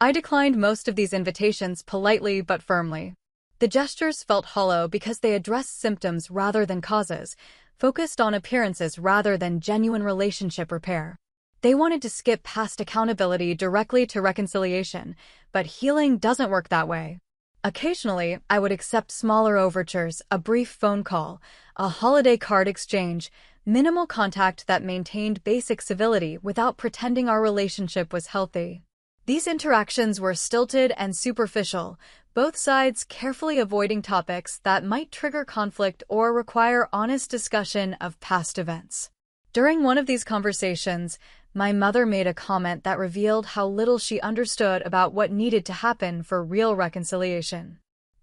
I declined most of these invitations politely but firmly. The gestures felt hollow because they addressed symptoms rather than causes, focused on appearances rather than genuine relationship repair. They wanted to skip past accountability directly to reconciliation, but healing doesn't work that way. Occasionally, I would accept smaller overtures, a brief phone call, a holiday card exchange, minimal contact that maintained basic civility without pretending our relationship was healthy. These interactions were stilted and superficial, both sides carefully avoiding topics that might trigger conflict or require honest discussion of past events. During one of these conversations, my mother made a comment that revealed how little she understood about what needed to happen for real reconciliation.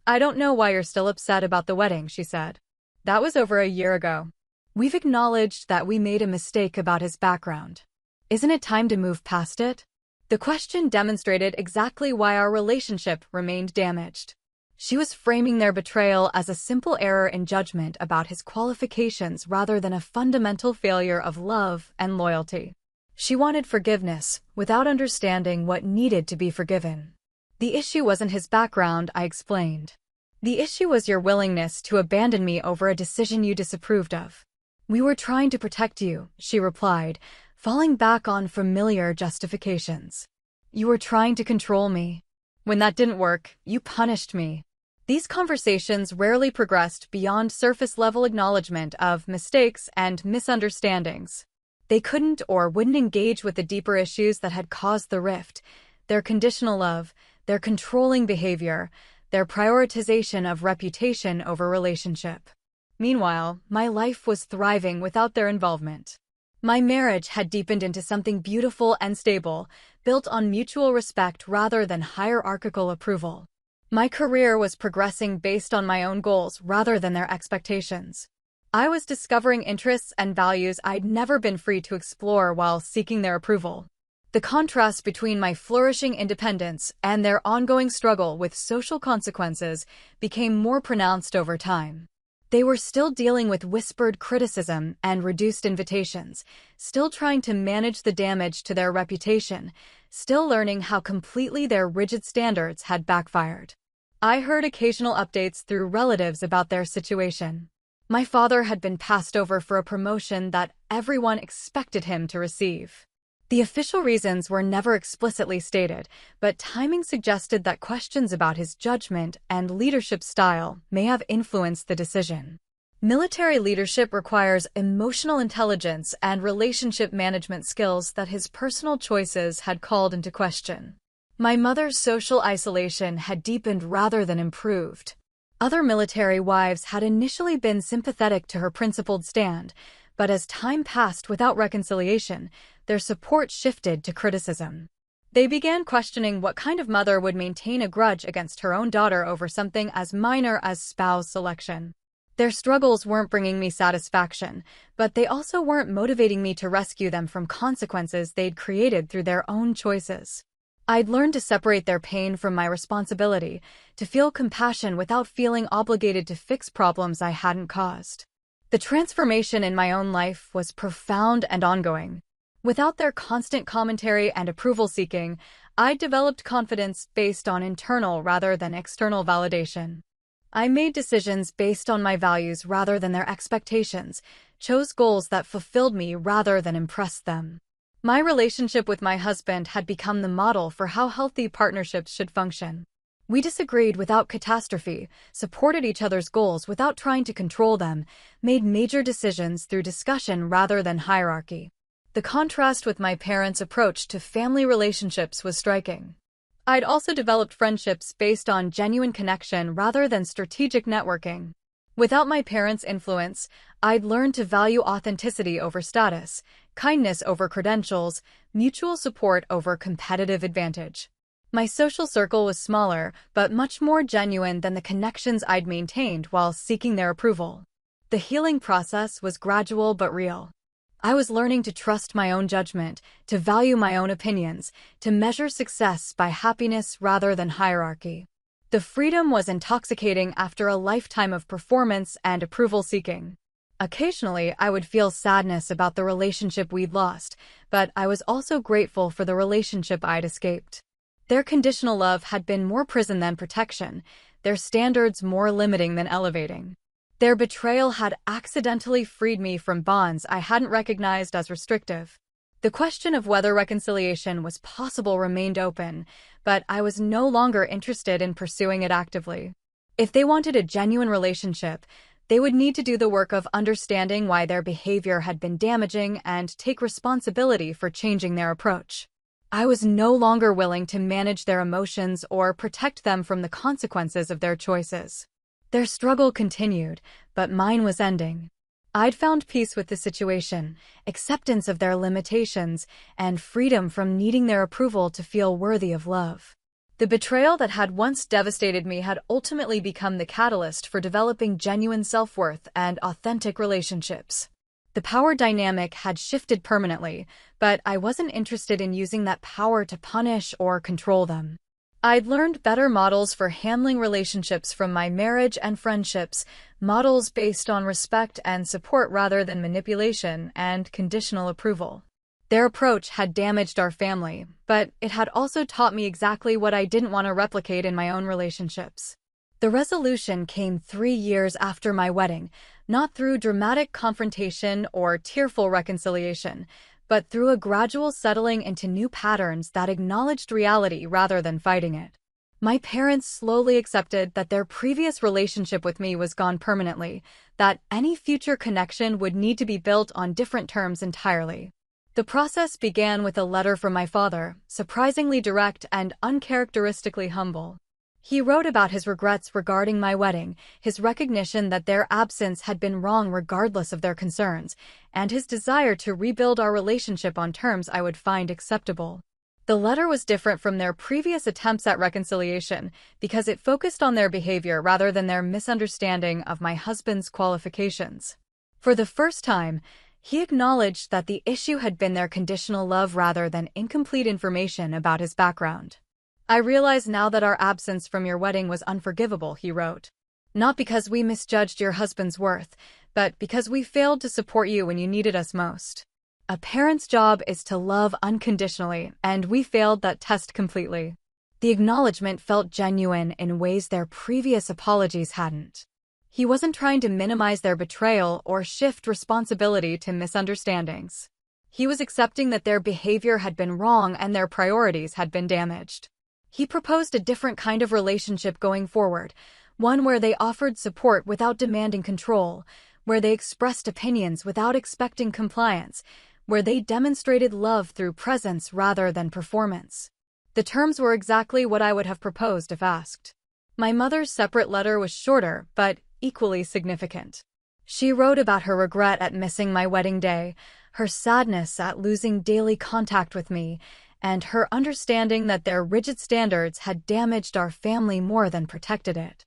"I don't know why you're still upset about the wedding," she said. "That was over a year ago. We've acknowledged that we made a mistake about his background. Isn't it time to move past it?" The question demonstrated exactly why our relationship remained damaged. She was framing their betrayal as a simple error in judgment about his qualifications rather than a fundamental failure of love and loyalty. She wanted forgiveness, without understanding what needed to be forgiven. "The issue wasn't his background," I explained. "The issue was your willingness to abandon me over a decision you disapproved of." "We were trying to protect you," she replied, falling back on familiar justifications. "You were trying to control me. When that didn't work, you punished me." These conversations rarely progressed beyond surface-level acknowledgement of mistakes and misunderstandings. They couldn't or wouldn't engage with the deeper issues that had caused the rift: their conditional love, their controlling behavior, their prioritization of reputation over relationship. Meanwhile, my life was thriving without their involvement. My marriage had deepened into something beautiful and stable, built on mutual respect rather than hierarchical approval. My career was progressing based on my own goals rather than their expectations. I was discovering interests and values I'd never been free to explore while seeking their approval. The contrast between my flourishing independence and their ongoing struggle with social consequences became more pronounced over time. They were still dealing with whispered criticism and reduced invitations, still trying to manage the damage to their reputation, still learning how completely their rigid standards had backfired. I heard occasional updates through relatives about their situation. My father had been passed over for a promotion that everyone expected him to receive. The official reasons were never explicitly stated, but timing suggested that questions about his judgment and leadership style may have influenced the decision. Military leadership requires emotional intelligence and relationship management skills that his personal choices had called into question. My mother's social isolation had deepened rather than improved. Other military wives had initially been sympathetic to her principled stand, but as time passed without reconciliation, their support shifted to criticism. They began questioning what kind of mother would maintain a grudge against her own daughter over something as minor as spouse selection. Their struggles weren't bringing me satisfaction, but they also weren't motivating me to rescue them from consequences they'd created through their own choices. I'd learned to separate their pain from my responsibility, to feel compassion without feeling obligated to fix problems I hadn't caused. The transformation in my own life was profound and ongoing. Without their constant commentary and approval-seeking, I developed confidence based on internal rather than external validation. I made decisions based on my values rather than their expectations, chose goals that fulfilled me rather than impressed them. My relationship with my husband had become the model for how healthy partnerships should function. We disagreed without catastrophe, supported each other's goals without trying to control them, made major decisions through discussion rather than hierarchy. The contrast with my parents' approach to family relationships was striking. I'd also developed friendships based on genuine connection rather than strategic networking. Without my parents' influence, I'd learned to value authenticity over status, kindness over credentials, mutual support over competitive advantage. My social circle was smaller, but much more genuine than the connections I'd maintained while seeking their approval. The healing process was gradual but real. I was learning to trust my own judgment, to value my own opinions, to measure success by happiness rather than hierarchy. The freedom was intoxicating after a lifetime of performance and approval-seeking. Occasionally, I would feel sadness about the relationship we'd lost, but I was also grateful for the relationship I'd escaped. Their conditional love had been more prison than protection, their standards more limiting than elevating. Their betrayal had accidentally freed me from bonds I hadn't recognized as restrictive. The question of whether reconciliation was possible remained open, but I was no longer interested in pursuing it actively. If they wanted a genuine relationship, they would need to do the work of understanding why their behavior had been damaging and take responsibility for changing their approach. I was no longer willing to manage their emotions or protect them from the consequences of their choices. Their struggle continued, but mine was ending. I'd found peace with the situation, acceptance of their limitations, and freedom from needing their approval to feel worthy of love. The betrayal that had once devastated me had ultimately become the catalyst for developing genuine self-worth and authentic relationships. The power dynamic had shifted permanently, but I wasn't interested in using that power to punish or control them. I'd learned better models for handling relationships from my marriage and friendships, models based on respect and support rather than manipulation and conditional approval. Their approach had damaged our family, but it had also taught me exactly what I didn't want to replicate in my own relationships. The resolution came 3 years after my wedding, not through dramatic confrontation or tearful reconciliation, but through a gradual settling into new patterns that acknowledged reality rather than fighting it. My parents slowly accepted that their previous relationship with me was gone permanently, that any future connection would need to be built on different terms entirely. The process began with a letter from my father, surprisingly direct and uncharacteristically humble. He wrote about his regrets regarding my wedding, his recognition that their absence had been wrong regardless of their concerns, and his desire to rebuild our relationship on terms I would find acceptable. The letter was different from their previous attempts at reconciliation because it focused on their behavior rather than their misunderstanding of my husband's qualifications. For the first time, he acknowledged that the issue had been their conditional love rather than incomplete information about his background. "I realize now that our absence from your wedding was unforgivable," he wrote. "Not because we misjudged your husband's worth, but because we failed to support you when you needed us most. A parent's job is to love unconditionally, and we failed that test completely." The acknowledgement felt genuine in ways their previous apologies hadn't. He wasn't trying to minimize their betrayal or shift responsibility to misunderstandings. He was accepting that their behavior had been wrong and their priorities had been damaged. He proposed a different kind of relationship going forward, one where they offered support without demanding control, where they expressed opinions without expecting compliance, where they demonstrated love through presence rather than performance. The terms were exactly what I would have proposed if asked. My mother's separate letter was shorter, but equally significant. She wrote about her regret at missing my wedding day, her sadness at losing daily contact with me, and her understanding that their rigid standards had damaged our family more than protected it.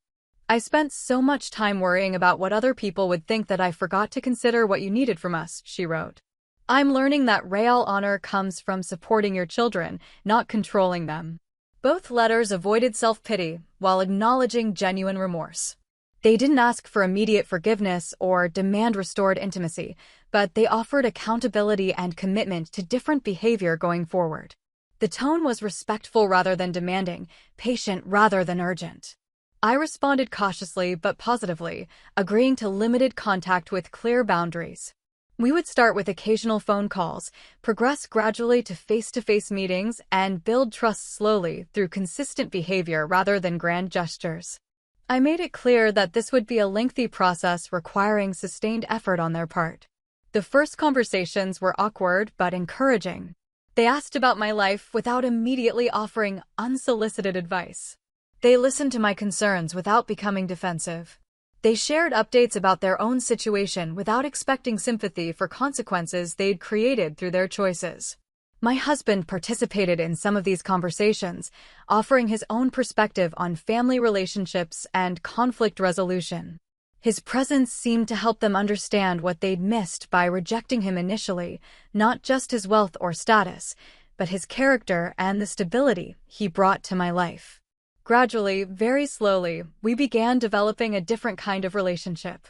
"I spent so much time worrying about what other people would think that I forgot to consider what you needed from us," she wrote. "I'm learning that real honor comes from supporting your children, not controlling them." Both letters avoided self-pity while acknowledging genuine remorse. They didn't ask for immediate forgiveness or demand restored intimacy, but they offered accountability and commitment to different behavior going forward. The tone was respectful rather than demanding, patient rather than urgent. I responded cautiously but positively, agreeing to limited contact with clear boundaries. We would start with occasional phone calls, progress gradually to face-to-face meetings, and build trust slowly through consistent behavior rather than grand gestures. I made it clear that this would be a lengthy process requiring sustained effort on their part. The first conversations were awkward but encouraging. They asked about my life without immediately offering unsolicited advice. They listened to my concerns without becoming defensive. They shared updates about their own situation without expecting sympathy for consequences they'd created through their choices. My husband participated in some of these conversations, offering his own perspective on family relationships and conflict resolution. His presence seemed to help them understand what they'd missed by rejecting him initially, not just his wealth or status, but his character and the stability he brought to my life. Gradually, very slowly, we began developing a different kind of relationship.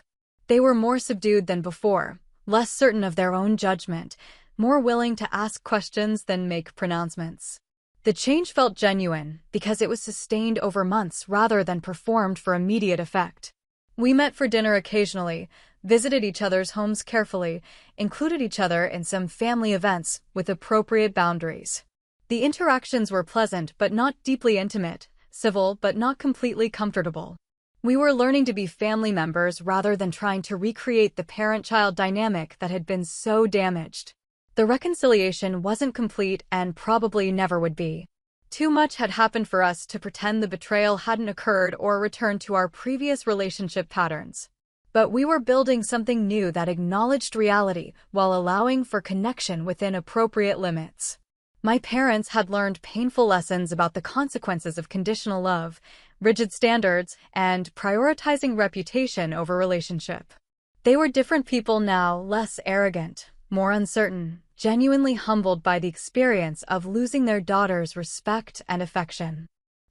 They were more subdued than before, less certain of their own judgment, more willing to ask questions than make pronouncements. The change felt genuine because it was sustained over months rather than performed for immediate effect. We met for dinner occasionally, visited each other's homes carefully, included each other in some family events with appropriate boundaries. The interactions were pleasant but not deeply intimate, civil but not completely comfortable. We were learning to be family members rather than trying to recreate the parent-child dynamic that had been so damaged. The reconciliation wasn't complete and probably never would be. Too much had happened for us to pretend the betrayal hadn't occurred or returned to our previous relationship patterns. But we were building something new that acknowledged reality while allowing for connection within appropriate limits. My parents had learned painful lessons about the consequences of conditional love, rigid standards, and prioritizing reputation over relationship. They were different people now, less arrogant, more uncertain, genuinely humbled by the experience of losing their daughter's respect and affection.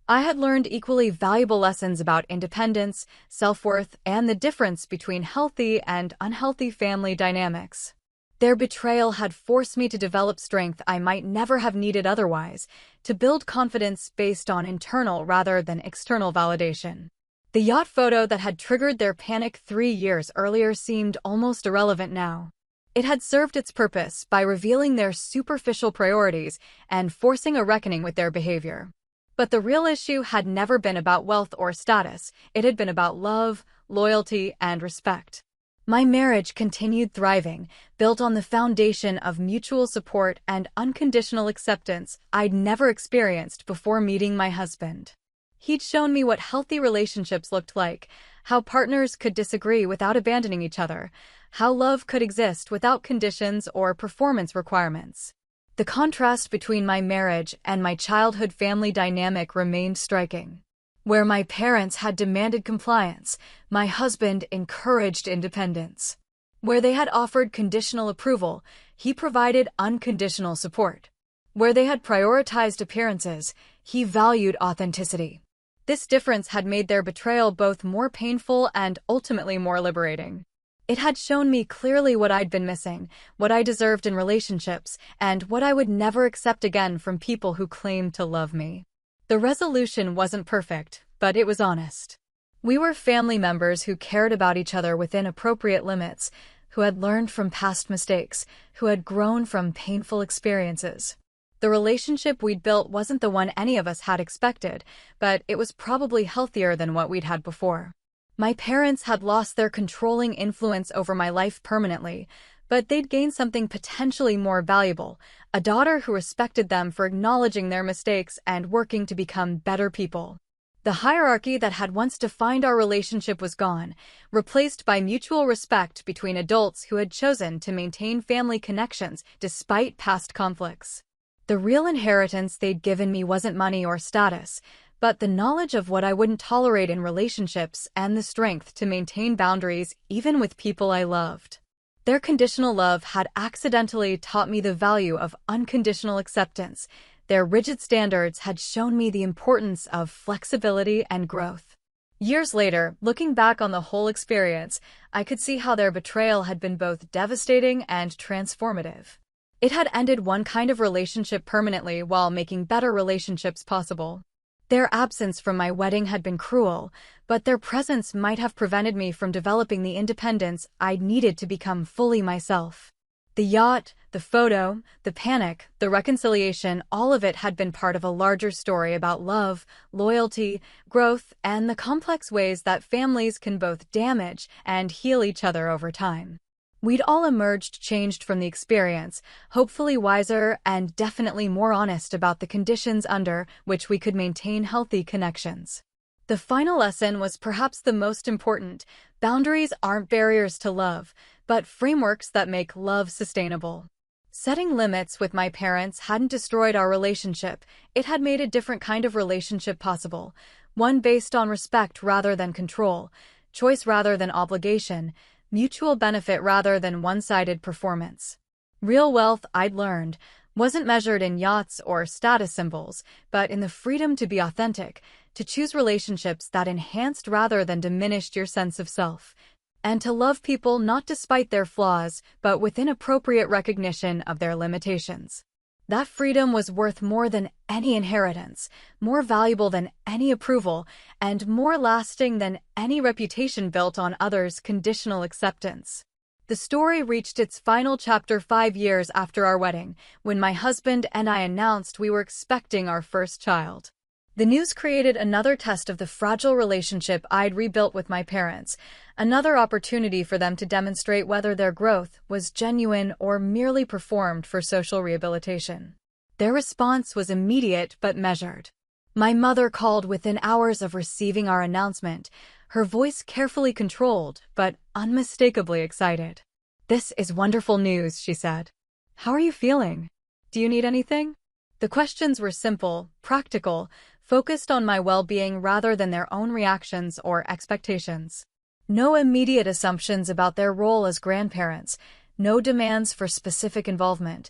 I had learned equally valuable lessons about independence, self-worth, and the difference between healthy and unhealthy family dynamics. Their betrayal had forced me to develop strength I might never have needed otherwise, to build confidence based on internal rather than external validation. The yacht photo that had triggered their panic 3 years earlier seemed almost irrelevant now. It had served its purpose by revealing their superficial priorities and forcing a reckoning with their behavior. But the real issue had never been about wealth or status. It had been about love, loyalty, and respect. My marriage continued thriving, built on the foundation of mutual support and unconditional acceptance I'd never experienced before meeting my husband. He'd shown me what healthy relationships looked like, how partners could disagree without abandoning each other, how love could exist without conditions or performance requirements. The contrast between my marriage and my childhood family dynamic remained striking. Where my parents had demanded compliance, my husband encouraged independence. Where they had offered conditional approval, he provided unconditional support. Where they had prioritized appearances, he valued authenticity. This difference had made their betrayal both more painful and ultimately more liberating. It had shown me clearly what I'd been missing, what I deserved in relationships, and what I would never accept again from people who claimed to love me. The resolution wasn't perfect, but it was honest. We were family members who cared about each other within appropriate limits, who had learned from past mistakes, who had grown from painful experiences. The relationship we'd built wasn't the one any of us had expected, but it was probably healthier than what we'd had before. My parents had lost their controlling influence over my life permanently, but they'd gained something potentially more valuable, a daughter who respected them for acknowledging their mistakes and working to become better people. The hierarchy that had once defined our relationship was gone, replaced by mutual respect between adults who had chosen to maintain family connections despite past conflicts. The real inheritance they'd given me wasn't money or status, but the knowledge of what I wouldn't tolerate in relationships and the strength to maintain boundaries even with people I loved. Their conditional love had accidentally taught me the value of unconditional acceptance. Their rigid standards had shown me the importance of flexibility and growth. Years later, looking back on the whole experience, I could see how their betrayal had been both devastating and transformative. It had ended one kind of relationship permanently while making better relationships possible. Their absence from my wedding had been cruel, but their presence might have prevented me from developing the independence I needed to become fully myself. The yacht, the photo, the panic, the reconciliation, all of it had been part of a larger story about love, loyalty, growth, and the complex ways that families can both damage and heal each other over time. We'd all emerged changed from the experience, hopefully wiser and definitely more honest about the conditions under which we could maintain healthy connections. The final lesson was perhaps the most important. Boundaries aren't barriers to love, but frameworks that make love sustainable. Setting limits with my parents hadn't destroyed our relationship, it had made a different kind of relationship possible, one based on respect rather than control, choice rather than obligation, mutual benefit rather than one-sided performance. Real wealth, I'd learned, wasn't measured in yachts or status symbols, but in the freedom to be authentic, to choose relationships that enhanced rather than diminished your sense of self, and to love people not despite their flaws, but with inappropriate recognition of their limitations. That freedom was worth more than any inheritance, more valuable than any approval, and more lasting than any reputation built on others' conditional acceptance. The story reached its final chapter 5 years after our wedding, when my husband and I announced we were expecting our first child. The news created another test of the fragile relationship I'd rebuilt with my parents, another opportunity for them to demonstrate whether their growth was genuine or merely performed for social rehabilitation. Their response was immediate but measured. My mother called within hours of receiving our announcement, her voice carefully controlled but unmistakably excited. "This is wonderful news," she said. "How are you feeling? Do you need anything?" The questions were simple, practical, focused on my well-being rather than their own reactions or expectations. No immediate assumptions about their role as grandparents, no demands for specific involvement,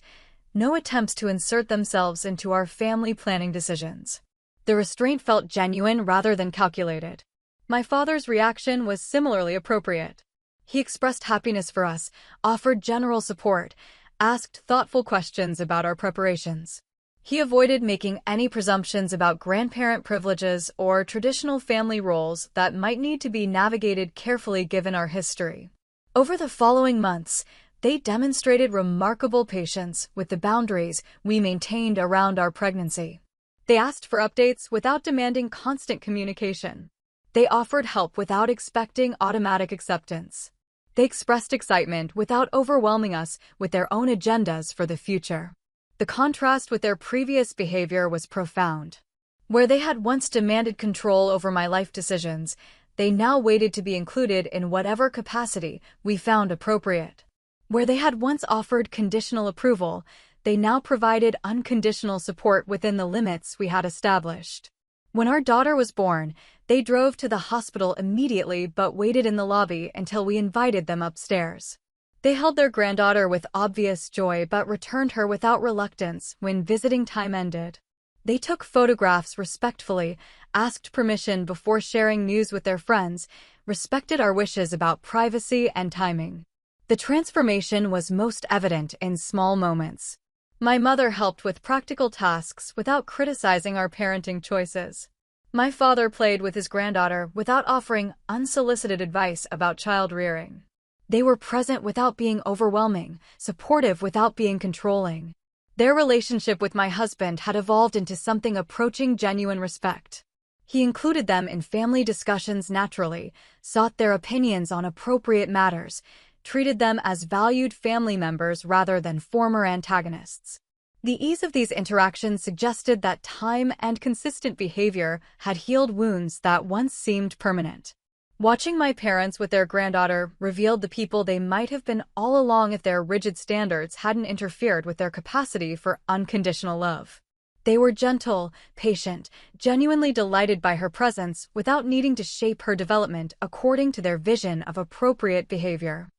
no attempts to insert themselves into our family planning decisions. The restraint felt genuine rather than calculated. My father's reaction was similarly appropriate. He expressed happiness for us, offered general support, asked thoughtful questions about our preparations. He avoided making any presumptions about grandparent privileges or traditional family roles that might need to be navigated carefully given our history. Over the following months, they demonstrated remarkable patience with the boundaries we maintained around our pregnancy. They asked for updates without demanding constant communication. They offered help without expecting automatic acceptance. They expressed excitement without overwhelming us with their own agendas for the future. The contrast with their previous behavior was profound. Where they had once demanded control over my life decisions, they now waited to be included in whatever capacity we found appropriate. Where they had once offered conditional approval, They now provided unconditional support within the limits we had established. When our daughter was born, they drove to the hospital immediately but waited in the lobby until we invited them upstairs. They held their granddaughter with obvious joy but returned her without reluctance when visiting time ended. They took photographs respectfully, asked permission before sharing news with their friends, respected our wishes about privacy and timing. The transformation was most evident in small moments. My mother helped with practical tasks without criticizing our parenting choices. My father played with his granddaughter without offering unsolicited advice about child rearing. They were present without being overwhelming, supportive without being controlling. Their relationship with my husband had evolved into something approaching genuine respect. He included them in family discussions naturally, sought their opinions on appropriate matters, treated them as valued family members rather than former antagonists. The ease of these interactions suggested that time and consistent behavior had healed wounds that once seemed permanent. Watching my parents with their granddaughter revealed the people they might have been all along if their rigid standards hadn't interfered with their capacity for unconditional love. They were gentle, patient, genuinely delighted by her presence without needing to shape her development according to their vision of appropriate behavior.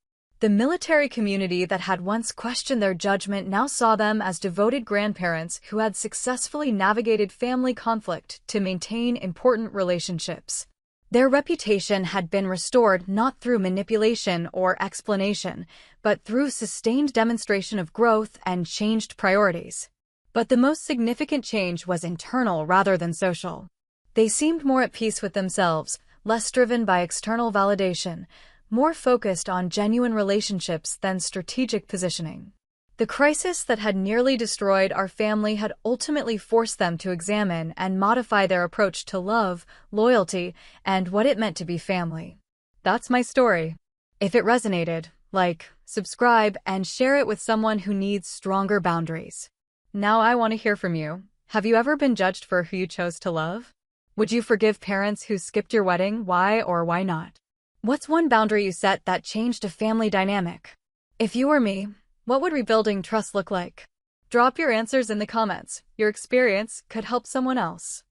The military community that had once questioned their judgment now saw them as devoted grandparents who had successfully navigated family conflict to maintain important relationships. Their reputation had been restored not through manipulation or explanation, but through sustained demonstration of growth and changed priorities. But the most significant change was internal rather than social. They seemed more at peace with themselves, less driven by external validation, more focused on genuine relationships than strategic positioning. The crisis that had nearly destroyed our family had ultimately forced them to examine and modify their approach to love, loyalty, and what it meant to be family. That's my story. If it resonated, like, subscribe, and share it with someone who needs stronger boundaries. Now I want to hear from you. Have you ever been judged for who you chose to love? Would you forgive parents who skipped your wedding? Why or why not? What's one boundary you set that changed a family dynamic? If you were me, what would rebuilding trust look like? Drop your answers in the comments. Your experience could help someone else.